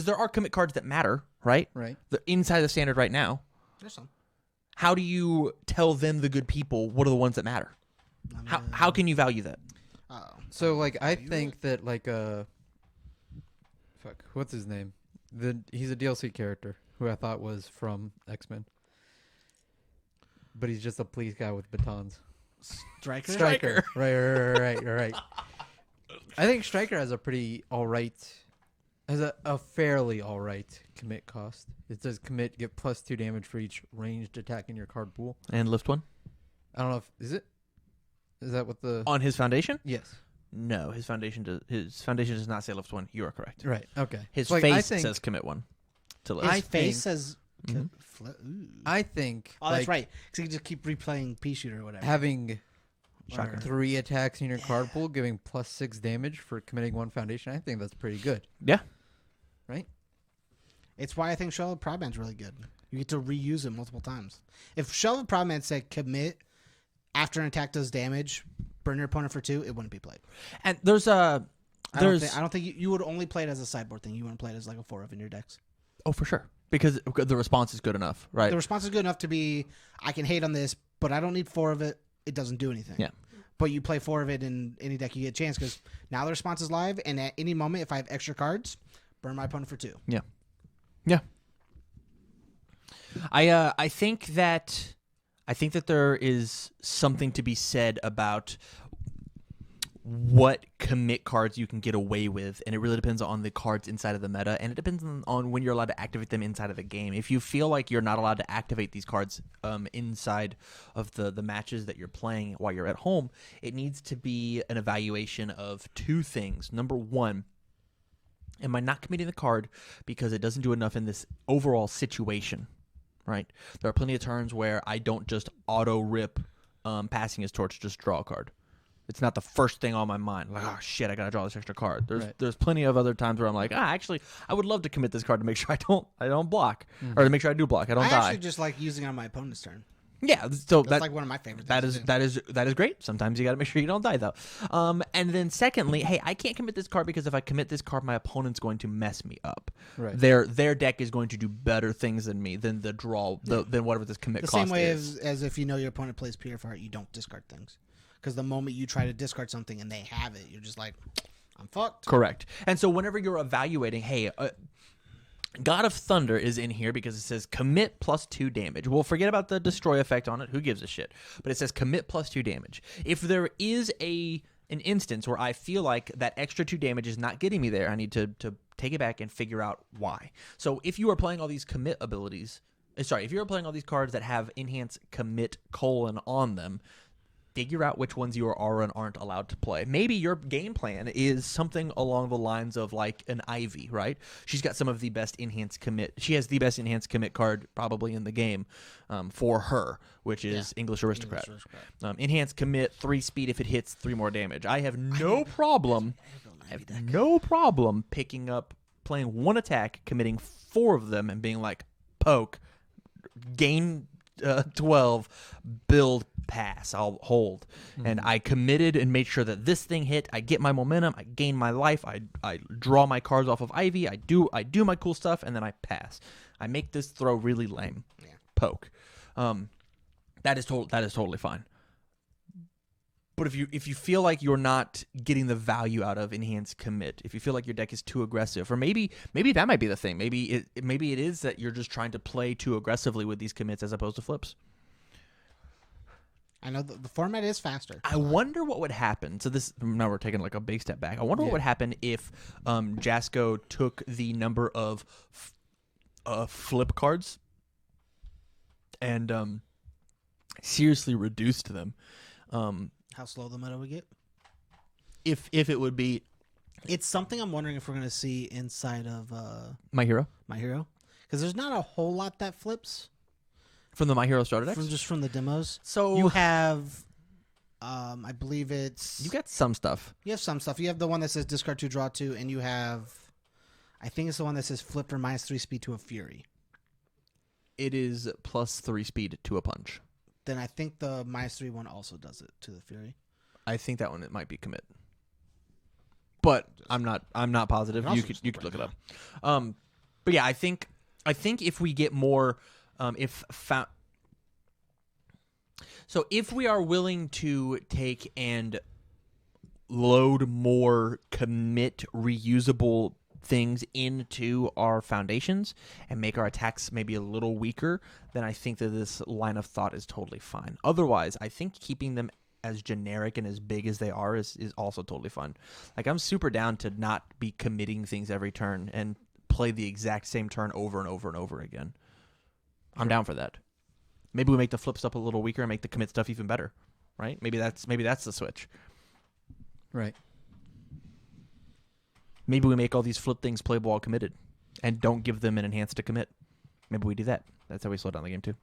there are commit cards that matter, right? Right. They're inside the standard right now. There's some. How do you tell them, the good people, what are the ones that matter? How can you value that? So like I think that like fuck, what's his name? He's a DLC character who I thought was from X-Men. But he's just a police guy with batons. Striker? Striker. Right. I think Striker has a pretty has a fairly alright commit cost. It says commit, get +2 damage for each ranged attack in your card pool. And lift one I don't know if is that what the on his foundation? Yes. No, his foundation does not say lift one. You are correct. Right. Okay. His So, like, I face think- says commit one to His lift. I face think- says... Mhm. Ooh. I think Oh, that's like, right. Because you can just keep replaying Pea Shooter or whatever. having Shocker. 3 attacks in your card pool giving +6 damage for committing 1 foundation, I think that's pretty good. Yeah. Right? It's why I think Shell of Proud Man's really good. You get to reuse it multiple times. If Shell of Proud Man said commit after an attack does damage, burn your opponent for 2, it wouldn't be played. And there's I don't think you would only play it as a sideboard thing. You wouldn't play it as like a 4 of in your decks. oh, for sure, because the response is good enough, right? The response is good enough to be, I can hate on this, but I don't need 4 of it. It doesn't do anything. Yeah. But you play 4 of it in any deck, you get a chance because now the response is live, and at any moment, if I have extra cards, burn my opponent for 2. Yeah. I think that there is something to be said about what commit cards you can get away with, and it really depends on the cards inside of the meta, and it depends on when you're allowed to activate them inside of the game. If you feel like you're not allowed to activate these cards inside of the matches that you're playing while you're at home, it needs to be an evaluation of 2 things. Number 1, am I not committing the card because it doesn't do enough in this overall situation? Right? There are plenty of turns where I don't just auto rip passing his torch, just draw a card. It's not the first thing on my mind. Like, oh shit, I gotta draw this extra card. There's plenty of other times where I'm like, actually, I would love to commit this card to make sure I don't block, or to make sure I do block. I don't I die. actually just like using it on my opponent's turn. Yeah, so That's like one of my favorite things. that is great. Sometimes you got to make sure you don't die though. And then secondly, hey, I can't commit this card because if I commit this card, my opponent's going to mess me up. Right. Their deck is going to do better things than me than the draw than whatever this commit The cost same way is. as if you know your opponent plays Purifier, you don't discard things. Because the moment you try to discard something and they have it, you're just like, I'm fucked. Correct. And so whenever you're evaluating, hey, God of Thunder is in here because it says commit +2 damage. We'll forget about the destroy effect on it. Who gives a shit? But it says commit +2 damage. If there is an instance where I feel like that extra 2 damage is not getting me there, I need to take it back and figure out why. So if you are playing all these commit abilities sorry, if you're playing all these cards that have enhance commit : on them, figure out which ones you are and aren't allowed to play. Maybe your game plan is something along the lines of like an Ivy, right? She's got some of the best enhanced commit. She has the best enhanced commit card probably in the game for her, which is English Aristocrat. Enhanced commit, 3 speed if it hits, 3 more damage. I have no problem. Picking up, playing 1 attack, committing 4 of them, and being like, poke, gain 12, build, pass, I'll hold. And I committed and made sure that this thing hit. I get my momentum, I gain my life, I draw my cards off of Ivy, I do my cool stuff, and then I pass. I make this throw really lame. Poke. That is totally fine. But if you feel like you're not getting the value out of enhanced commit, if you feel like your deck is too aggressive, or maybe that might be the thing. Maybe it is that you're just trying to play too aggressively with these commits as opposed to flips. I know the format is faster. I wonder what would happen. So this, now we're taking like a big step back. I wonder what would happen if Jasko took the number of flip cards and seriously reduced them. How slow the meta would get? If it would be, it's something I'm wondering if we're going to see inside of My Hero, because there's not a whole lot that flips from the My Hero starter decks. From the demos. So you have, I believe it's you got some stuff. You have some stuff. You have the one that says discard 2, draw 2, and you have, I think it's the one that says flip or -3 speed to a Fury. It is +3 speed to a punch. Then I think the -3 one also does it to the Fury. I think that one it might be commit, but I'm not positive. You could look it up. But yeah, I think if we get more, if we are willing to take and load more commit reusable things into our foundations and make our attacks maybe a little weaker, then I think that this line of thought is totally fine. Otherwise, I think keeping them as generic and as big as they are is also totally fine. Like, I'm super down to not be committing things every turn and play the exact same turn over and over and over again. I'm down for that. Maybe we make the flip stuff a little weaker and make the commit stuff even better, right? Maybe that's the switch. Right. Maybe we make all these flip things playable all committed and don't give them an enhance to commit. Maybe we do that. That's how we slow down the game too.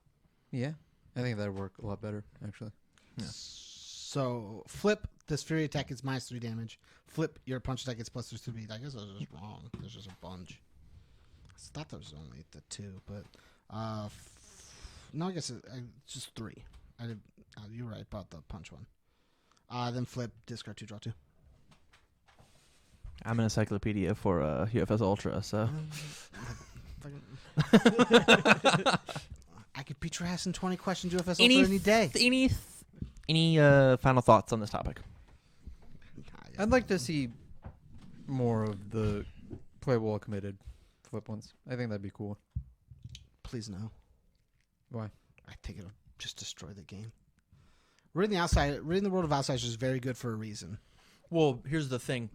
Yeah. I think that would work a lot better, actually. Yeah. So flip, this Fury attack is -3 damage. Flip, your punch attack is +3 speed. I guess I was just wrong. There's just a bunch. I thought there was only the 2, but no, I guess it's just 3. You're right about the punch one. Then flip, discard 2, draw 2. I'm an encyclopedia for UFS Ultra, so I could beat your ass in 20 questions UFS Ultra any day. Any final thoughts on this topic? I'd like to see more of the playable committed flip ones. I think that'd be cool. Please no. Why? I think it'll just destroy the game. Reading the World of Outsiders is very good for a reason. Well, here's the thing.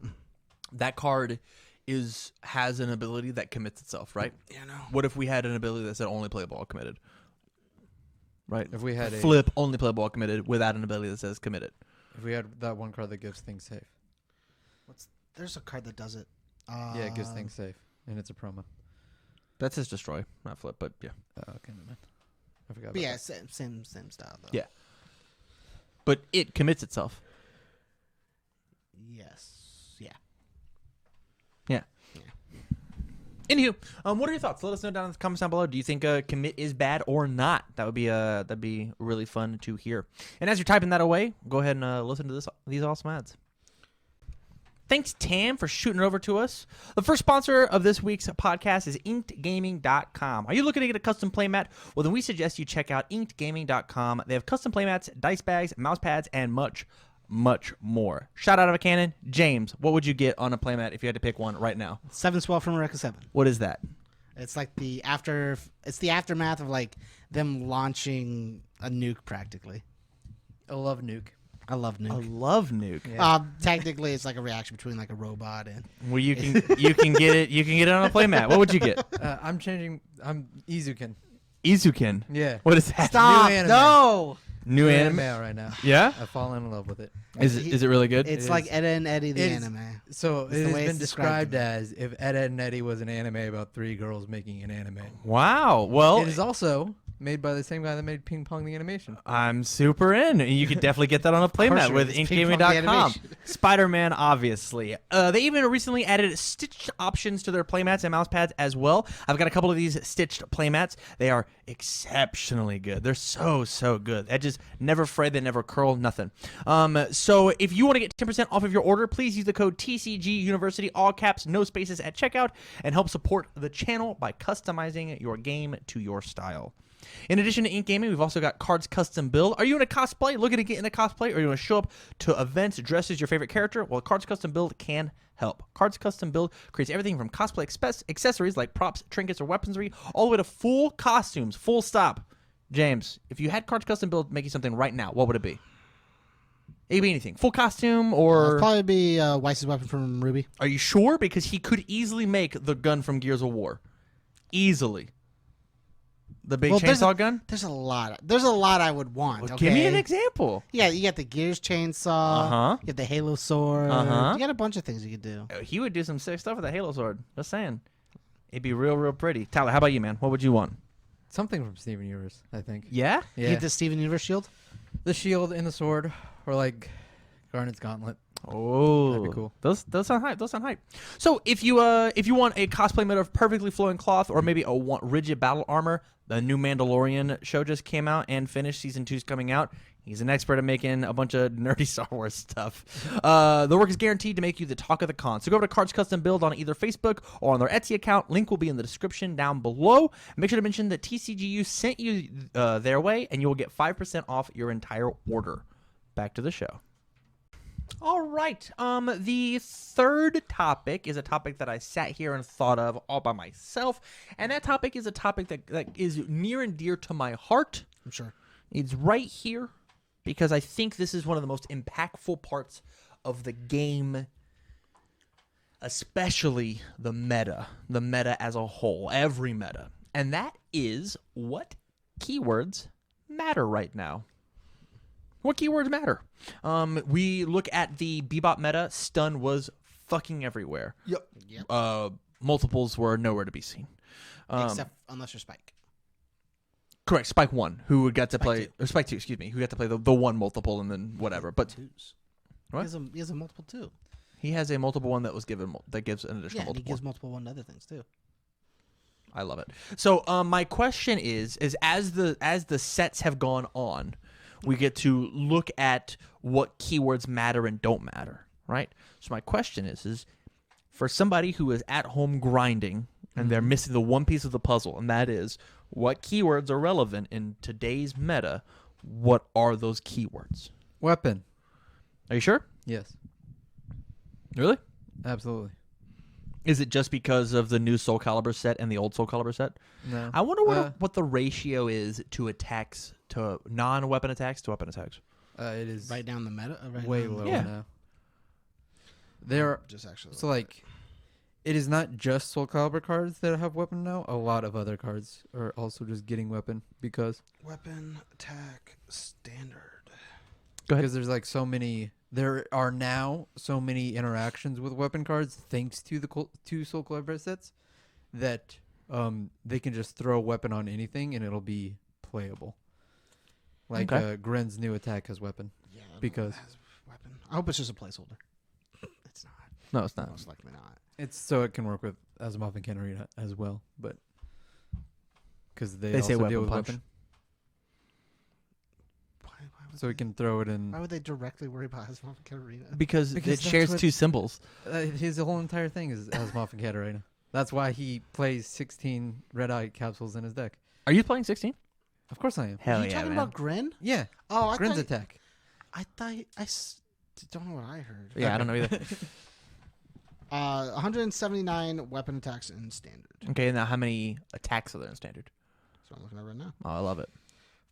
That card has an ability that commits itself, right? Yeah, no. What if we had an ability that said only play ball committed? Right? If we had flip only play ball committed without an ability that says committed. If we had that one card that gives things safe. There's a card that does it. Yeah, it gives things safe, and it's a promo. That says destroy, not flip, but yeah. Okay, never mind. I forgot. But about yeah, that. same style though. Yeah. But it commits itself. Yes. Yeah. Yeah. Anywho, what are your thoughts? Let us know down in the comments down below. Do you think commit is bad or not? That'd be really fun to hear. And as you're typing that away, go ahead and listen to these awesome ads. Thanks, Tam, for shooting it over to us. The first sponsor of this week's podcast is InkedGaming.com. Are you looking to get a custom playmat? Well, then we suggest you check out InkedGaming.com. They have custom playmats, dice bags, mouse pads, and much more. Shot out of a cannon. James, what would you get on a playmat if you had to pick one right now? 7 Swell from America 7. What is that? It's like the aftermath of like them launching a nuke practically. I love Nuke. I love nuke. I love nuke. Yeah. Technically, it's like a reaction between like a robot and. Well, you can get it. You can get it on a playmat. What would you get? I'm Izuken. Izukin. Yeah. What is that? Stop! anime. No. New anime? right now. Yeah. I've fallen in love with it. Is it really good? It's It like is. Edda and Eddie the It is. anime. So It's it the has way been it's described described to me. as if Ed, Edd and Eddie was an anime about 3 girls making an anime. Wow. Well, It is also made by the same guy that made Ping Pong the animation. I'm super in. You can definitely get that on a playmat sure, with it's Ping Pong the inkgaming.com. animation. Spider-Man, obviously. They even recently added stitched options to their playmats and mouse pads as well. I've got a couple of these stitched playmats. They are exceptionally good. They're so good. Edges never fray, they never curl, nothing. So if you want to get 10% off of your order, please use the code TCG University, all caps, no spaces at checkout, and help support the channel by customizing your game to your style. In addition to Ink Gaming, we've also got Cards Custom Build. Are you in a cosplay? Looking to get in a cosplay? Or you want to show up to events dressed as your favorite character? Well, Cards Custom Build can help. Cards Custom Build creates everything from cosplay accessories like props, trinkets, or weaponry, all the way to full costumes, full stop. James, if you had Cards Custom Build make you something right now, what would it be? It could be anything. Full costume or... It'd probably be Weiss's weapon from Ruby. Are you sure? Because he could easily make the gun from Gears of War. Easily. The big chainsaw gun? There's a lot. There's a lot I would want. Well, Okay? give me an example. Yeah, you got the Gears chainsaw. Uh-huh. You got the Halo sword. Uh-huh. You got a bunch of things you could do. He would do some sick stuff with a Halo sword. Just saying. It'd be real pretty. Tyler, how about you, man? What would you want? Something from Steven Universe, I think. Yeah? You Yeah. get the Steven Universe shield. The shield and the sword, or like Garnet's gauntlet. Oh, That'd be cool. Those sound hype. Those sound hype. So if you want a cosplay made of perfectly flowing cloth, or maybe rigid battle armor, the new Mandalorian show just came out and finished. Season 2's coming out. He's an expert at making a bunch of nerdy Star Wars stuff. The work is guaranteed to make you the talk of the con. So go over to Cards Custom Build on either Facebook or on their Etsy account. Link will be in the description down below. Make sure to mention that TCGU sent you their way, and you will get 5% off your entire order. Back to the show. All right. The third topic is a topic that I sat here and thought of all by myself, and that topic is a topic that is near and dear to my heart. I'm sure. It's right here because I think this is one of the most impactful parts of the game, especially the meta as a whole, every meta, and that is what keywords matter right now. What keywords matter? We look at the Bebop meta. Stun was fucking everywhere. Yep. Multiples were nowhere to be seen. Except unless you're Spike. Correct. Spike 1, who got to Spike play... 2. Or Spike 2, excuse me. Who got to play the one multiple and then whatever. But Twos. What? He has a multiple too. he has a multiple one that was given... that gives an additional Yeah, and he multiple. gives multiple one to other things too. I love it. So my question is as the sets have gone on, we get to look at what keywords matter and don't matter, right? So my question is for somebody who is at home grinding and they're missing the one piece of the puzzle, and that is what keywords are relevant in today's meta, what are those keywords? Weapon. Are you sure? Yes. Really? Absolutely. Is it just because of the new Soul Calibur set and the old Soul Calibur set? No. I wonder what the ratio is to attacks, to non-weapon attacks to weapon attacks. It is Right down the meta. Right way down the- lower Yeah. now. There, Just actually. so like, it is not just Soul Calibur cards that have weapon now. A lot of other cards are also just getting weapon because Weapon attack standard. Go ahead. because there's like so many. There are now so many interactions with weapon cards thanks to the two Soul Calibur sets that they can just throw a weapon on anything and it'll be playable. Like Okay. Gren's new attack has weapon. Yeah. Because- it has weapon. I hope it's just a placeholder. It's not. No, it's not. Most likely not. It's so it can work with Asimov and Kenrita as well, but because they They say also deal weapon with punch. weapon, Why would so we can throw it in. Why would they directly worry about his mom Katarina? Because Because it that's shares what- two symbols. His whole entire thing is Asimov and Katarina. That's why he plays 16 red eye capsules in his deck. Are you playing 16? Of course I am. Hell Are you yeah, talking man. about Gren? Yeah, Oh, I Gren's thought. attack. I thought. Don't know what I heard. Yeah, I don't know either. 179 weapon attacks in standard. Okay, now how many attacks are there in standard? That's what I'm looking at right now. Oh, I love it.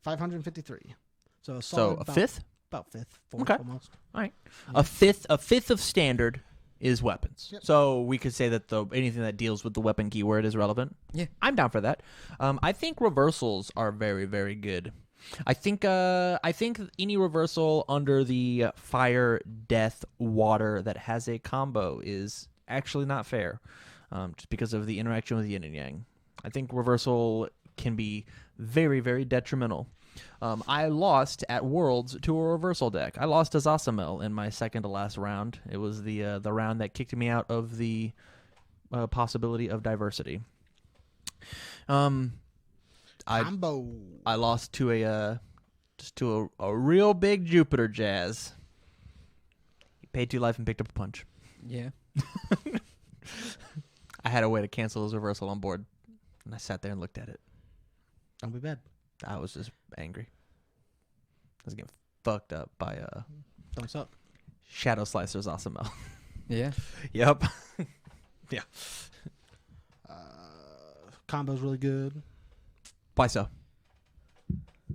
553. So a So solid a about, fifth? About fifth. Fourth Okay. almost. All right. A fifth of standard is weapons. Yep. So we could say that anything that deals with the weapon keyword is relevant. Yeah. I'm down for that. I think reversals are very, very good. I think any reversal under the fire, death, water that has a combo is actually not fair, just because of the interaction with yin and yang. I think reversal can be very, very detrimental. I lost at Worlds to a reversal deck. I lost to Zasamel in my second to last round. It was the round that kicked me out of the possibility of diversity. Combo. I lost to a real big Jupiter Jazz. He paid 2 life and picked up a punch. Yeah. I had a way to cancel his reversal on board, and I sat there and looked at it. Don't be bad. I was just angry. I was getting fucked up by Thumbs up. Shadow Slicer's Awesome. Yeah. Yep. Yeah. Combo's really good. Why so?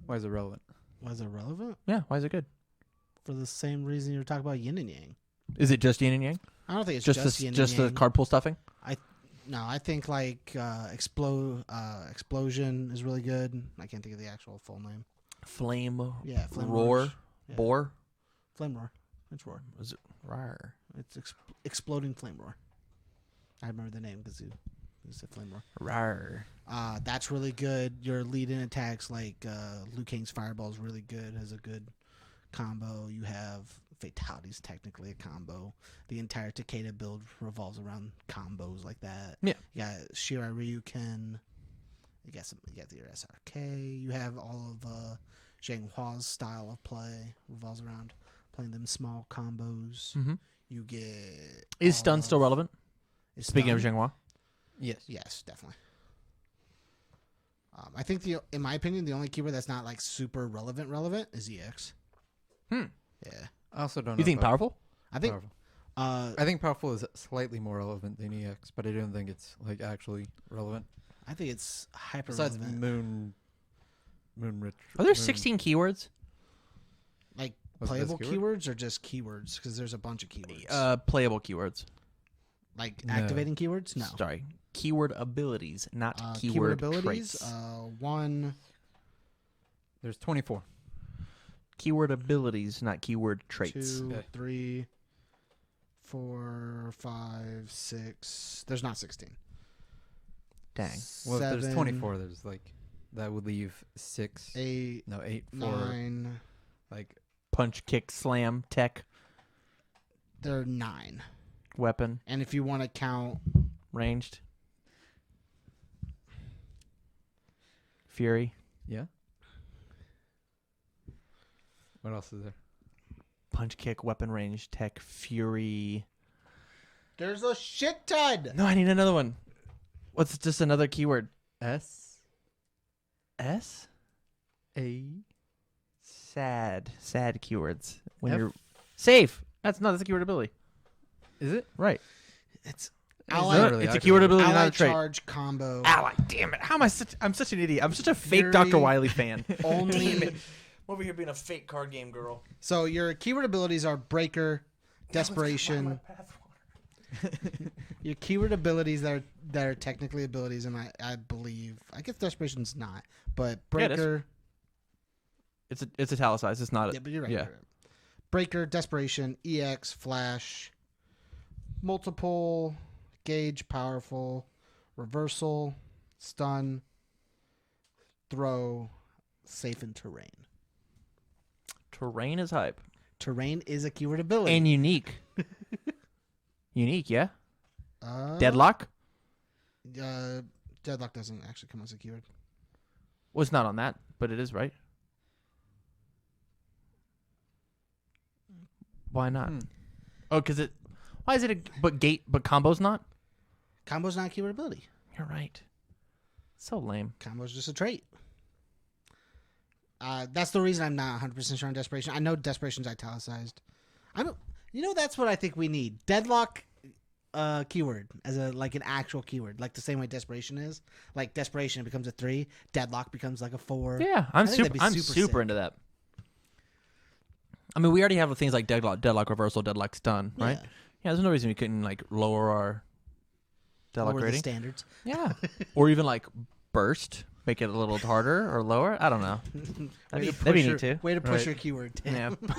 Why is it relevant? Was it relevant? Yeah, why is it good? For the same reason you're talking about yin and yang. Is it just yin and yang? I don't think it's Just just yin the and yang. card pool stuffing? No, I think like explosion is really good. I can't think of the actual full name. Flame. Yeah, flame roar. roars. Yeah. Boar. Flame roar. It's roar. Was it rar? It's exploding flame roar. I remember the name because you said flame roar. Rar. That's really good. Your lead-in attacks like Liu Kang's fireball is really good. Has a good combo. You have fatalities, technically a combo. The entire Takeda build revolves around combos like that. Yeah. You got Shirai Ryuken. You got your SRK. You have all of Zhang Hua's style of play revolves around playing them small combos. Mm-hmm. You get Is all stun still relevant? is Speaking of stun- Zhenghua. Yes. Yes, definitely. I think in my opinion, the only keyword that's not like super relevant is EX. Hmm. Yeah, I also don't know. You think about powerful? I think. powerful. I I think powerful is slightly more relevant than EX, but I don't think it's like actually relevant. think it's hyper Besides relevant. Moon Rich. Are there 16 keywords? Like Was it playable this keyword? keywords or just keywords? Because there's a bunch of keywords. Playable keywords. Like No. activating keywords? No. Sorry. Keyword abilities, not Keyword keyword abilities. traits. One. There's 24. Keyword abilities, not keyword traits. 2, Okay. 3, 4, 5, 6. There's not 16. Dang. Well, if there's 7, 24, there's like that would leave 6. 8, No, 8 for 9. like Punch, kick, slam, tech, There are 9. weapon, And if you want to count ranged, fury, yeah. What else is there? punch, kick, weapon, range, tech, fury. there's a shit ton. No, I need another one. What's just another keyword? S S? A Sad keywords. When F? you're safe. That's a keyword ability. Is it? Right. It's Not ally, really it's a activated. keyword ability, not ally a trait. charge combo. Ally, damn it. How am I'm such an idiot. I'm such a fake Fury. Dr. Wily fan. Only. I'm over here being a fake card game girl. So your keyword abilities are breaker, desperation. Your keyword abilities that are technically abilities, and I believe I guess desperation's not, but Yeah, it is. breaker. It's italicized. It's not. Yeah, but you're right. Yeah. you're right. Breaker, desperation, EX, flash, multiple, gauge, powerful, reversal, stun, throw, safe, and terrain. Terrain is hype Terrain is a keyword ability. and unique. Unique, yeah. Uh, Deadlock Deadlock doesn't actually come as a keyword. was not on that, but it is right. Why not? Hmm. Oh, because it. Why is it? But combo's not. Combo's not a keyword ability. You're right. So lame. Combo's just a trait. That's the reason I'm not 100% sure on desperation. I know desperation's italicized. That's what I think we need. Deadlock keyword as an actual keyword, like the same way desperation is. Like desperation becomes a 3, deadlock becomes like a 4. Yeah, I I'm think super. that'd be I'm super super sick. into that. I mean, we already have things like deadlock reversal, deadlock stun, right? Yeah. Yeah, there's no reason we couldn't like lower our Delic Lower the rating. standards. Yeah, or even like burst, make it a little harder or lower. I don't know. That'd be neat too. Way to push Right. your keyword, Tam. Yeah,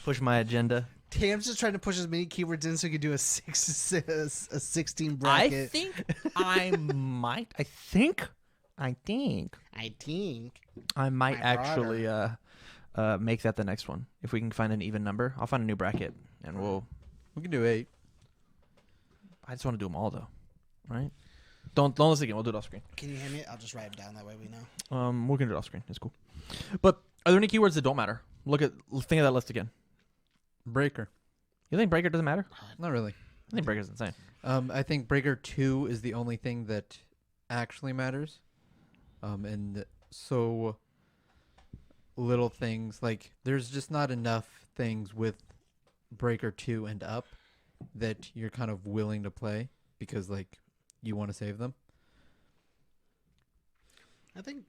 push my agenda. Tam's just trying to push as many keywords in so he can do a 16 I bracket. think I might. I think I think. I might My actually make that the next one if we can find an even number. I'll find a new bracket and We can do 8. I just want to do them all though, right? Don't listen again. We'll do it off screen. Can you hand me it? I'll just write it down. That way we know. We're gonna do it off screen. It's cool. But are there any keywords that don't matter? Think of that list again. Breaker. You think breaker doesn't matter? Not really. I think breaker's insane. I think breaker 2 is the only thing that actually matters. And so little things like there's just not enough things with breaker 2 and up that you're kind of willing to play because like you want to save them. I think,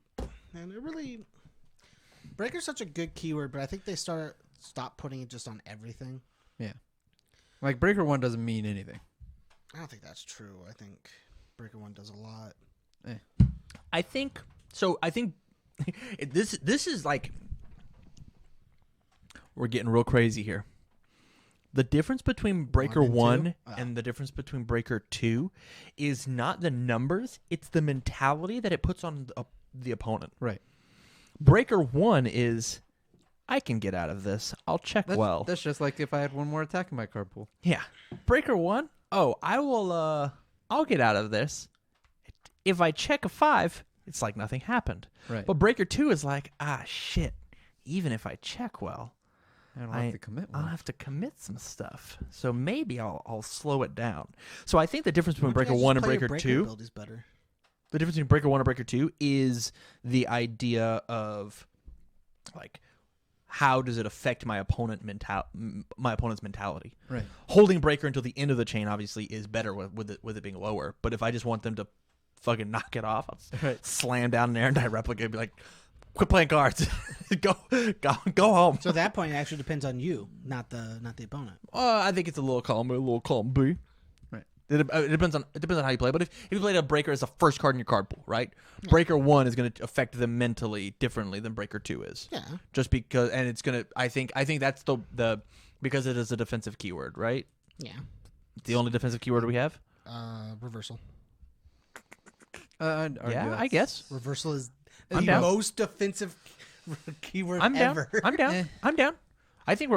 man, it really. Breaker's such a good keyword, but I think they stop putting it just on everything. Like breaker 1 doesn't mean anything. I don't think that's true. I think Breaker 1 does a lot. I think so. I think this is like we're getting real crazy here. The difference between breaker and two? 1 Oh. and the difference between breaker 2 is not the numbers; it's the mentality that it puts on the opponent. Right. Breaker 1 is, I can get out of this. I'll check well. That's just like if I had one more attack in my card pool. Yeah. Breaker 1, I will I'll get out of this. If I check a 5, it's like nothing happened. Right. But breaker 2 is like, shit. Even if I check well, I don't have to commit I'll one. have to commit some stuff. So maybe I'll slow it down. So I think the difference between Why don't breaker you guys 1 just and play your breaker 2, build is better. the difference between breaker 1 and breaker 2 is the idea of like how does it affect my opponent's mentality. Right. Holding breaker until the end of the chain obviously is better with it being lower. But if I just want them to fucking knock it off, I'll Right. slam down an air and die replicate and be like, quit playing cards. go home. So at that point, it actually depends on you, not the opponent. I think it's a little column B. Right. It depends on how you play. But if you played a breaker as the first card in your card pool, right? Yeah. Breaker 1 is going to affect them mentally differently than breaker 2 is. Yeah. Just because, and it's going to. I think that's the because it is a defensive keyword, right? Yeah. The only defensive keyword we have. Reversal. I'd argue Yeah, that's- I guess. Reversal is I'm the down. most defensive keyword I'm down. ever. I'm down. Eh. I'm down. I think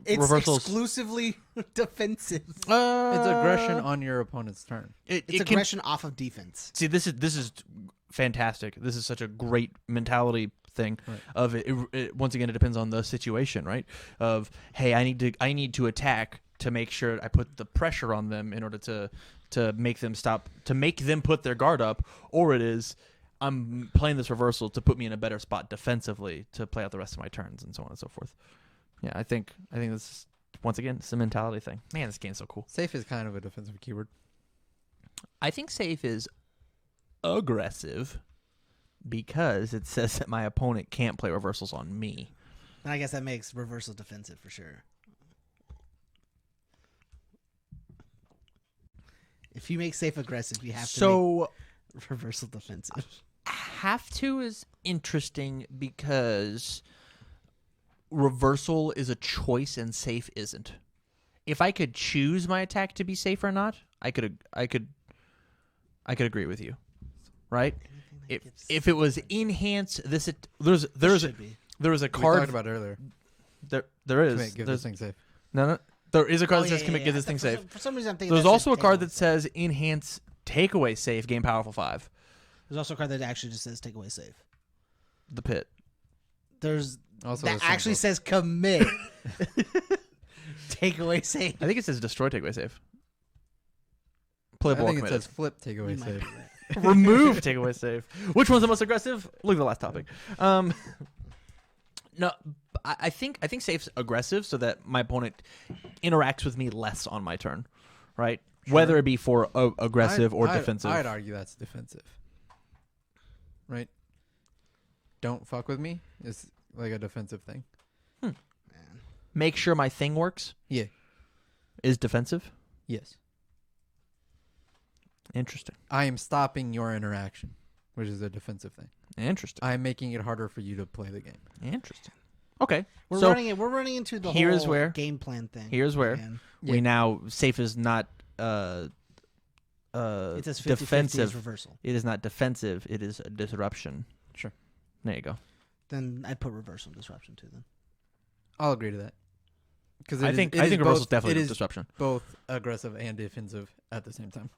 It's reversals. exclusively defensive. It's aggression on your opponent's turn. It's It can, aggression off of defense. see, this is fantastic. This is such a great mentality thing. Right. Of it. Once again, it depends on the situation, right? Of hey, I need to attack to make sure I put the pressure on them in order to make them stop, to make them put their guard up, or it is I'm playing this reversal to put me in a better spot defensively to play out the rest of my turns and so on and so forth. Yeah, I think this is, once again, it's a mentality thing. Man, this game's so cool. Safe is kind of a defensive keyword. I think safe is aggressive because it says that my opponent can't play reversals on me. And I guess that makes reversal defensive for sure. If you make safe aggressive, you have to make reversal defensive. Have to is interesting because reversal is a choice and safe isn't. If I could choose my attack to be safe or not, I could agree with you, right? If it was enhance, there was a We card talked about it earlier. there is Commit, give this thing safe. no there is a card Oh, that says commit, give this thing safe. For some reason, I'm thinking There's that also a says card takeaway that safe. says enhance takeaway safe, game powerful 5. There's also a card that actually just says takeaway safe. The pit. There's Also, that has some actually both. says commit. Takeaway safe. I think it says destroy takeaway safe. I Playable think it committed. says flip takeaway You might safe. be right. Remove takeaway safe. Which one's the most aggressive? Look at the last topic. No, I think safe's aggressive so that my opponent interacts with me less on my turn, right? Sure. Whether it be for aggressive or defensive. I'd argue that's defensive. Right? Don't fuck with me is like a defensive thing. Man. Make sure my thing works. Yeah. is defensive. Yes. Interesting. I am stopping your interaction, which is a defensive thing. Interesting. I am making it harder for you to play the game. Interesting. Okay. We're so running into the here's whole where- game plan thing. here's where again. we now safe is not It says 50-50 defensive. is reversal. It is not defensive. It is a disruption. Sure. There you go. Then I'd put reversal disruption too. Then I'll agree to that. Because I think reversal is definitely a disruption. both aggressive and defensive at the same time.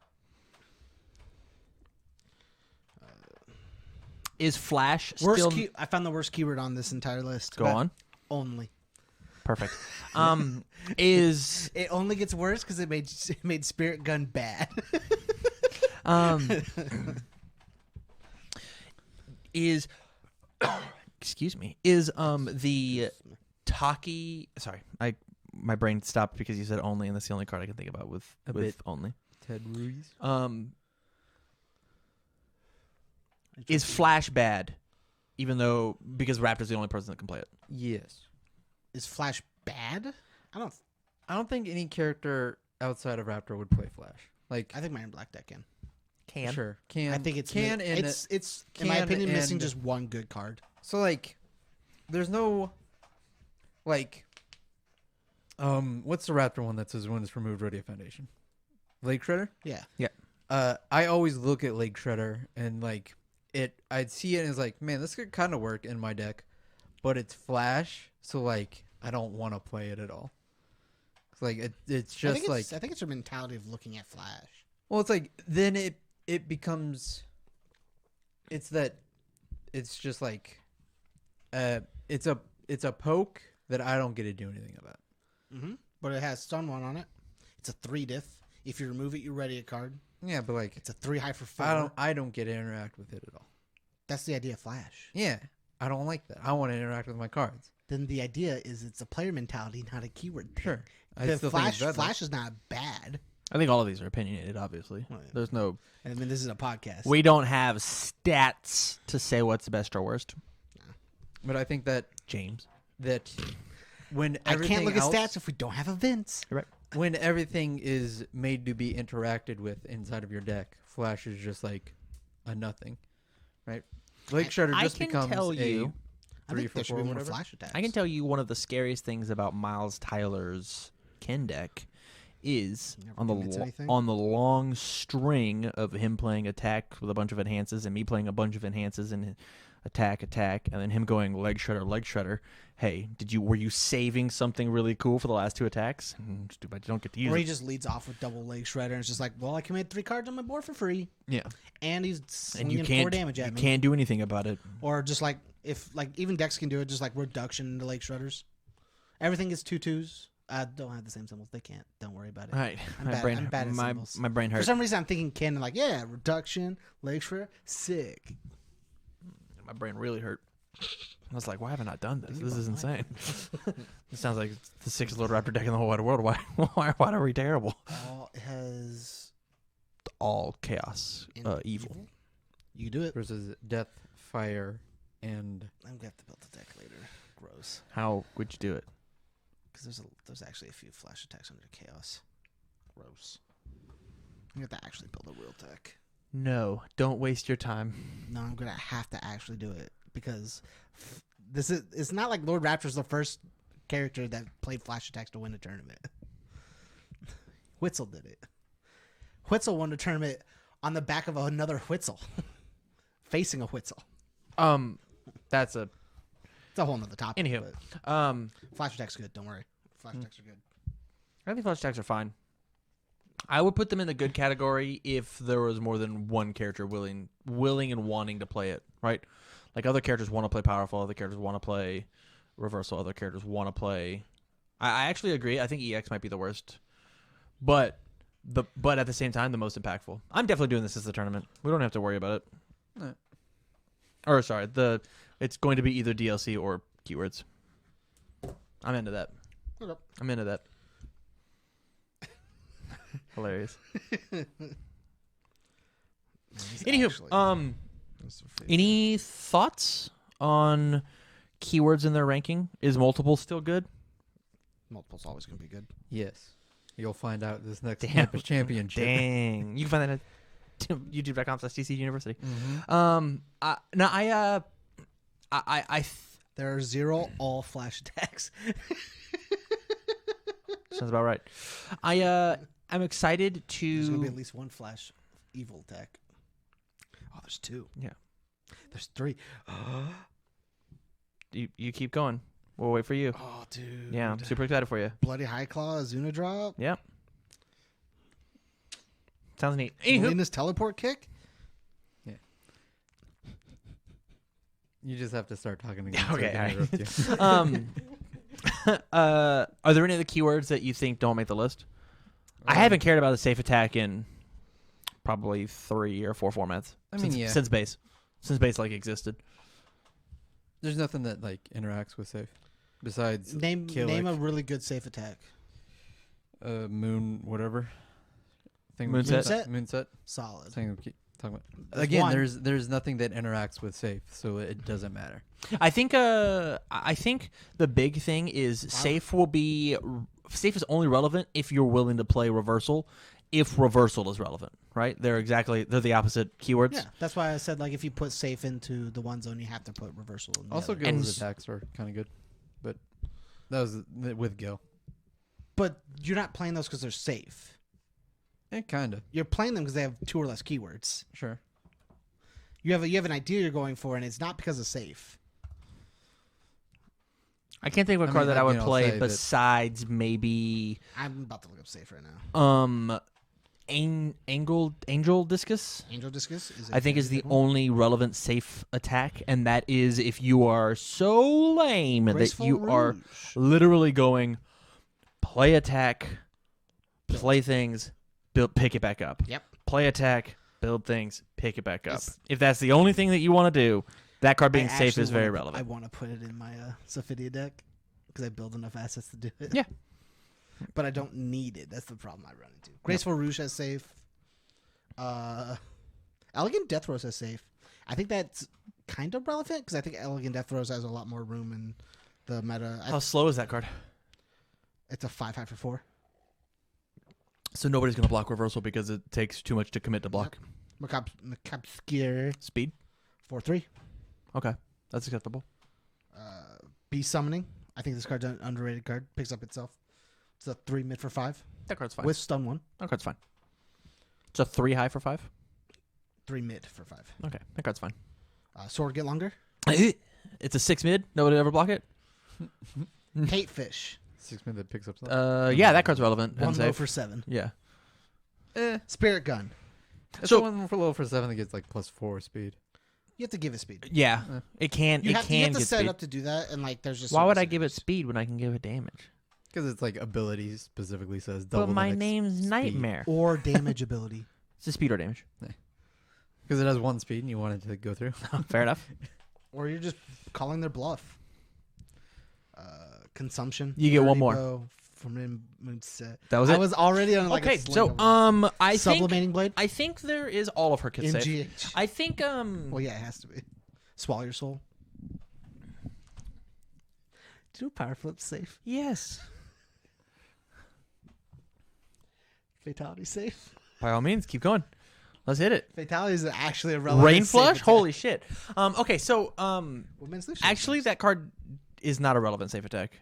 Is Flash worst still? I found the worst keyword on this entire list. Go on. Only. Perfect. Is It only gets worse because it made Spirit Gun bad. is excuse me, is the Taki, sorry, my brain stopped because you said only, and that's the only card I can think about with bit. only. Ted Ruiz. Is Flash bad, even though because Raptor's the only person that can play it? Yes. Is Flash bad? I don't think any character outside of Raptor would play Flash. Like, think Iron Black Deck can. sure, can. I think it's can mi- and it's in my can opinion missing and- just one good card. So like, there's no, like, what's the Raptor one that says when it's removed, Radio Foundation? Leg Shredder. Yeah. I always look at Leg Shredder and like I'd see it and it's like, man, this could kind of work in my deck, but it's Flash, so like I don't want to play it at all. It's like it's just I think it's your mentality of looking at Flash. well, it's like then it becomes, it's just like, it's a poke that I don't get to do anything about. Mm-hmm. But it has stun 1 on it. It's a 3 diff. If you remove it, you ready a card. Yeah, but like It's a 3 high for 4. I don't get to interact with it at all. That's the idea of Flash. Yeah, I don't like that. I want to interact with my cards. Then the idea is it's a player mentality, not a keyword thing. Sure. I The still think it's better. Flash is not bad. I think all of these are opinionated. Obviously, Oh, yeah. there's no. I mean, this is a podcast. We don't have stats to say what's best or worst. But I think that James, when I everything can't look at else, stats if we don't have events. you're right. when everything is made to be interacted with inside of your deck, Flash is just like a nothing, right? Lake Shredder I just can becomes tell a you- I 3 think for there should 4 be more whatever. Flash attacks. I can tell you one of the scariest things about Miles Tyler's Ken deck is Never on the commits anything? on the long string of him playing attack with a bunch of enhances and me playing a bunch of enhances and attack, and then him going leg shredder. Hey, were you saving something really cool for the last 2 attacks? It's too bad you don't get to use Or it. he just leads off with double leg shredder and it's just like, well, I commit 3 cards on my board for free, Yeah, and he's and slinging you 4 can't damage you at me. can't do anything about it. Or just like if like even decks can do it, just like reduction into leg shredders. Everything is 2/2s. Don't have the same symbols. They can't. Don't worry about it. All right, I'm bad at my symbols. my brain For hurt. some reason, I'm thinking Ken like, yeah, reduction, leg shredder, sick. My brain really hurt. I was like, why haven't I done this? Think This is about mine. insane. This sounds like the 6th Lord Raptor deck in the whole wide world. Why are we terrible? It has All chaos, evil. You do it. versus Death, Fire, and I'm gonna have to build the deck later. Gross. How would you do it? Because there's actually a few flash attacks under chaos. Gross. I'm gonna have to actually build a real deck. No, don't waste your time. No, I'm gonna have to actually do it because it's not like Lord Raptor's the first character that played flash attacks to win a tournament. Whitzel did it. Whitzel won a tournament on the back of another Whitzel, facing a Whitzel. That's a It's a whole nother topic. anywho. but flash attacks good. Don't worry. Flash attacks are good. I think flash attacks are fine. I would put them in the good category if there was more than one character willing and wanting to play it, right? Like other characters want to play powerful, other characters want to play reversal, other characters want to play. I actually agree. I think EX might be the worst, but at the same time the most impactful. I'm definitely doing this as the tournament. We don't have to worry about it. No. Or sorry, it's going to be either DLC or keywords. I'm into that. Okay. I'm into that. Hilarious. Anywho, any thoughts on keywords in their ranking? Is multiple still good? Multiple's always gonna be good. yes. You'll find out this next Damn. campus championship. Dang. You can find that at youtube.com/TCGU University. Mm-hmm. There are 0 all flash attacks. Sounds about right. I'm excited There's gonna be to. at least 1 flash evil attack. Oh, there's 2. Yeah. There's 3. You keep going. We'll wait for you. Oh, dude. Yeah, I'm super excited for you. Bloody High Claw, Azuna drop. Yep. Sounds neat. Anywho, Melina's teleport kick. You just have to start talking again. Okay, So I all can interrupt you. are there any of the keywords that you think don't make the list? I haven't cared about a safe attack in probably 3 or 4 formats. I mean, yeah. Since base like existed. There's nothing that like interacts with safe besides Name Killick. a really good safe attack. Moon whatever. Moonset? Moonset. Solid. Thing we keep talking about. There's Again, one. there's nothing that interacts with safe, so it doesn't matter. I think the big thing is safe is only relevant if you're willing to play reversal. If reversal is relevant, right? They're the opposite keywords. Yeah, that's why I said like if you put safe into the one zone, you have to put reversal. In the Also, other. Gil's attacks are kind of good, but that was with Gil. But you're not playing those because they're safe. Kind of. You're playing them because they have 2 or less keywords. Sure. You have an idea you're going for, and it's not because of safe. I can't think of a I card mean, that I would I'll play say that- besides maybe I'm about to look up safe right now. Angel Discus. Angel Discus is I think is the fantastic one. only relevant safe attack, and that is if you are so lame Graceful that you are Rouge. literally going play attack, play things, pick it back up. Yep. Play attack, build things, pick it back up. It's- If that's the only thing that you want to do, that card being I safe actually is very wanna- relevant. I want to put it in my Sophidia deck because I build enough assets to do it. Yeah. But I don't need it. That's the problem I run into. Graceful Rouge has safe. Elegant Death Rose has safe. I think that's kind of relevant because I think Elegant Death Rose has a lot more room in the meta. How slow is that card? It's a 5/5 for 4. So nobody's going to block reversal because it takes too much to commit to block. Macabscure Speed? 4/3. Okay. That's acceptable. Beast Summoning. I think this card's an underrated card. Picks up itself. It's a 3 mid for 5 That card's fine. with stun 1. That card's fine. It's a 3 high for 5? 3 mid for 5. Okay. That card's fine. Sword Get Longer. It's a 6 mid. Nobody ever block it? Hate Fish. 6 minute that picks up something. Yeah, that card's relevant. 1 and low safe. for 7. Yeah. Spirit Gun. It's So- the one for low for 7 that gets like +4 speed. You have to give it speed. Yeah. Eh. It can. You It have can to get set speed. up to do that, and like there's just Why certain would I give it scenarios. speed when I can give it damage? Because it's like ability specifically says But double. the my next name's speed. Nightmare. or damage ability? It's a speed or damage. Because it has 1 speed and you want it to go through. Fair enough. Or you're just calling their bluff. Consumption. You get one Dirty more. Bow from Moonset. That was I it? was already on like Okay, a sling so of I think Sublimating Blade I think there is all of her kits in safe. GH. I think Well, yeah, it has to be. Swallow Your Soul. Do power flip safe. yes. Fatality safe. By all means, keep going. Let's hit it. Fatality is actually a relevant Rain safe flush? attack. Holy shit. Okay, so Women's Leadership actually is that card is not a relevant safe attack.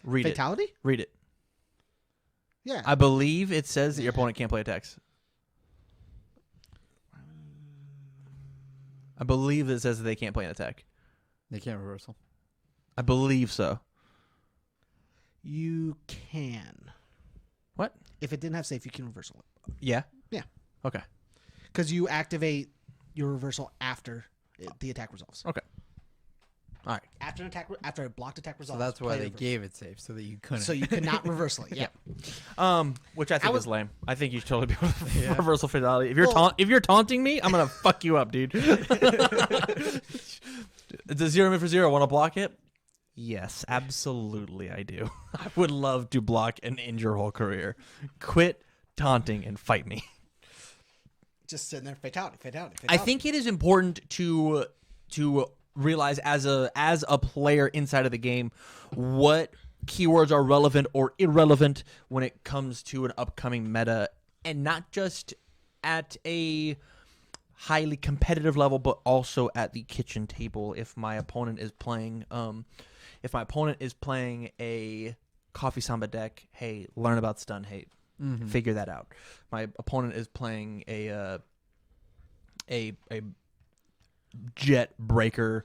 Read Fatality? it. Read it. Yeah. I believe it says that your opponent can't play attacks. I believe it says that they can't play an attack. They can't reversal. I believe so. You can. What? If it didn't have safe, you can reversal it. Yeah. Yeah. Okay. Because you activate your reversal after the attack resolves. Okay. All right. After a blocked attack So resolves. that's why play they reversal. gave it safe so that you couldn't. So you could not reversal it. Yeah. Which I think would- is lame. I think you should totally be able to Yeah. reversal fatality. If you're Well- if you're taunting me, I'm gonna fuck you up, dude. It's a 0 mid for 0. Want to block it? Yes, absolutely, I do. I would love to block and end your whole career. Quit taunting and fight me. Just sitting there. Fatality. I think it is important to realize as a player inside of the game what keywords are relevant or irrelevant when it comes to an upcoming meta, and not just at a highly competitive level, but also at the kitchen table. If my opponent is playing, a Coffee Samba deck, hey, learn about stun hate, figure that out. My opponent is playing a Jet Breaker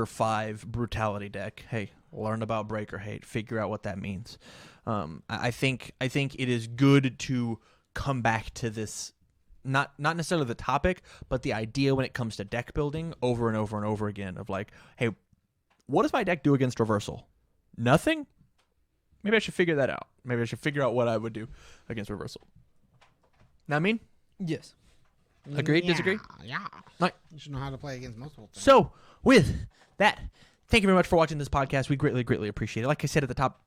5 brutality deck. Hey, learn about breaker hate, figure out what that means. I think it is good to come back to this, not necessarily the topic, but the idea when it comes to deck building over and over and over again of like, hey, what does my deck do against reversal? Nothing? Maybe I should figure that out. Maybe I should figure out what I would do against reversal. Know what I mean? Yes. Agreed? Yeah, Disagree? Yeah. Right. You should know how to play against multiple things. So, with that, thank you very much for watching this podcast. We greatly, greatly appreciate it. Like I said at the top,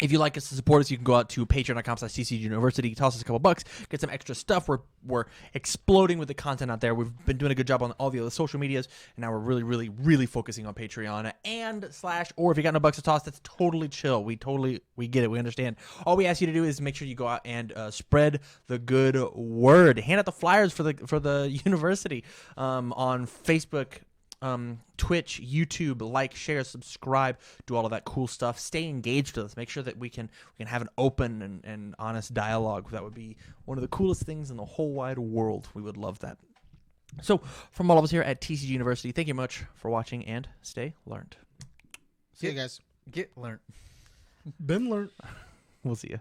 if you like us to support us, you can go out to patreon.com/TCGU, toss us a couple bucks, get some extra stuff. We're exploding with the content out there. We've been doing a good job on all the other social medias, and now we're really, really, really focusing on Patreon or if you got no bucks to toss, that's totally chill. We get it. We understand. All we ask you to do is make sure you go out and spread the good word. Hand out the flyers for the university on Facebook, Twitch, YouTube, like, share, subscribe, do all of that cool stuff. Stay engaged with us. Make sure that we can have an open and honest dialogue. That would be one of the coolest things in the whole wide world. We would love that. So, from all of us here at TCG University, thank you much for watching and stay learned. See you guys. Get learned. Been learned. We'll see you.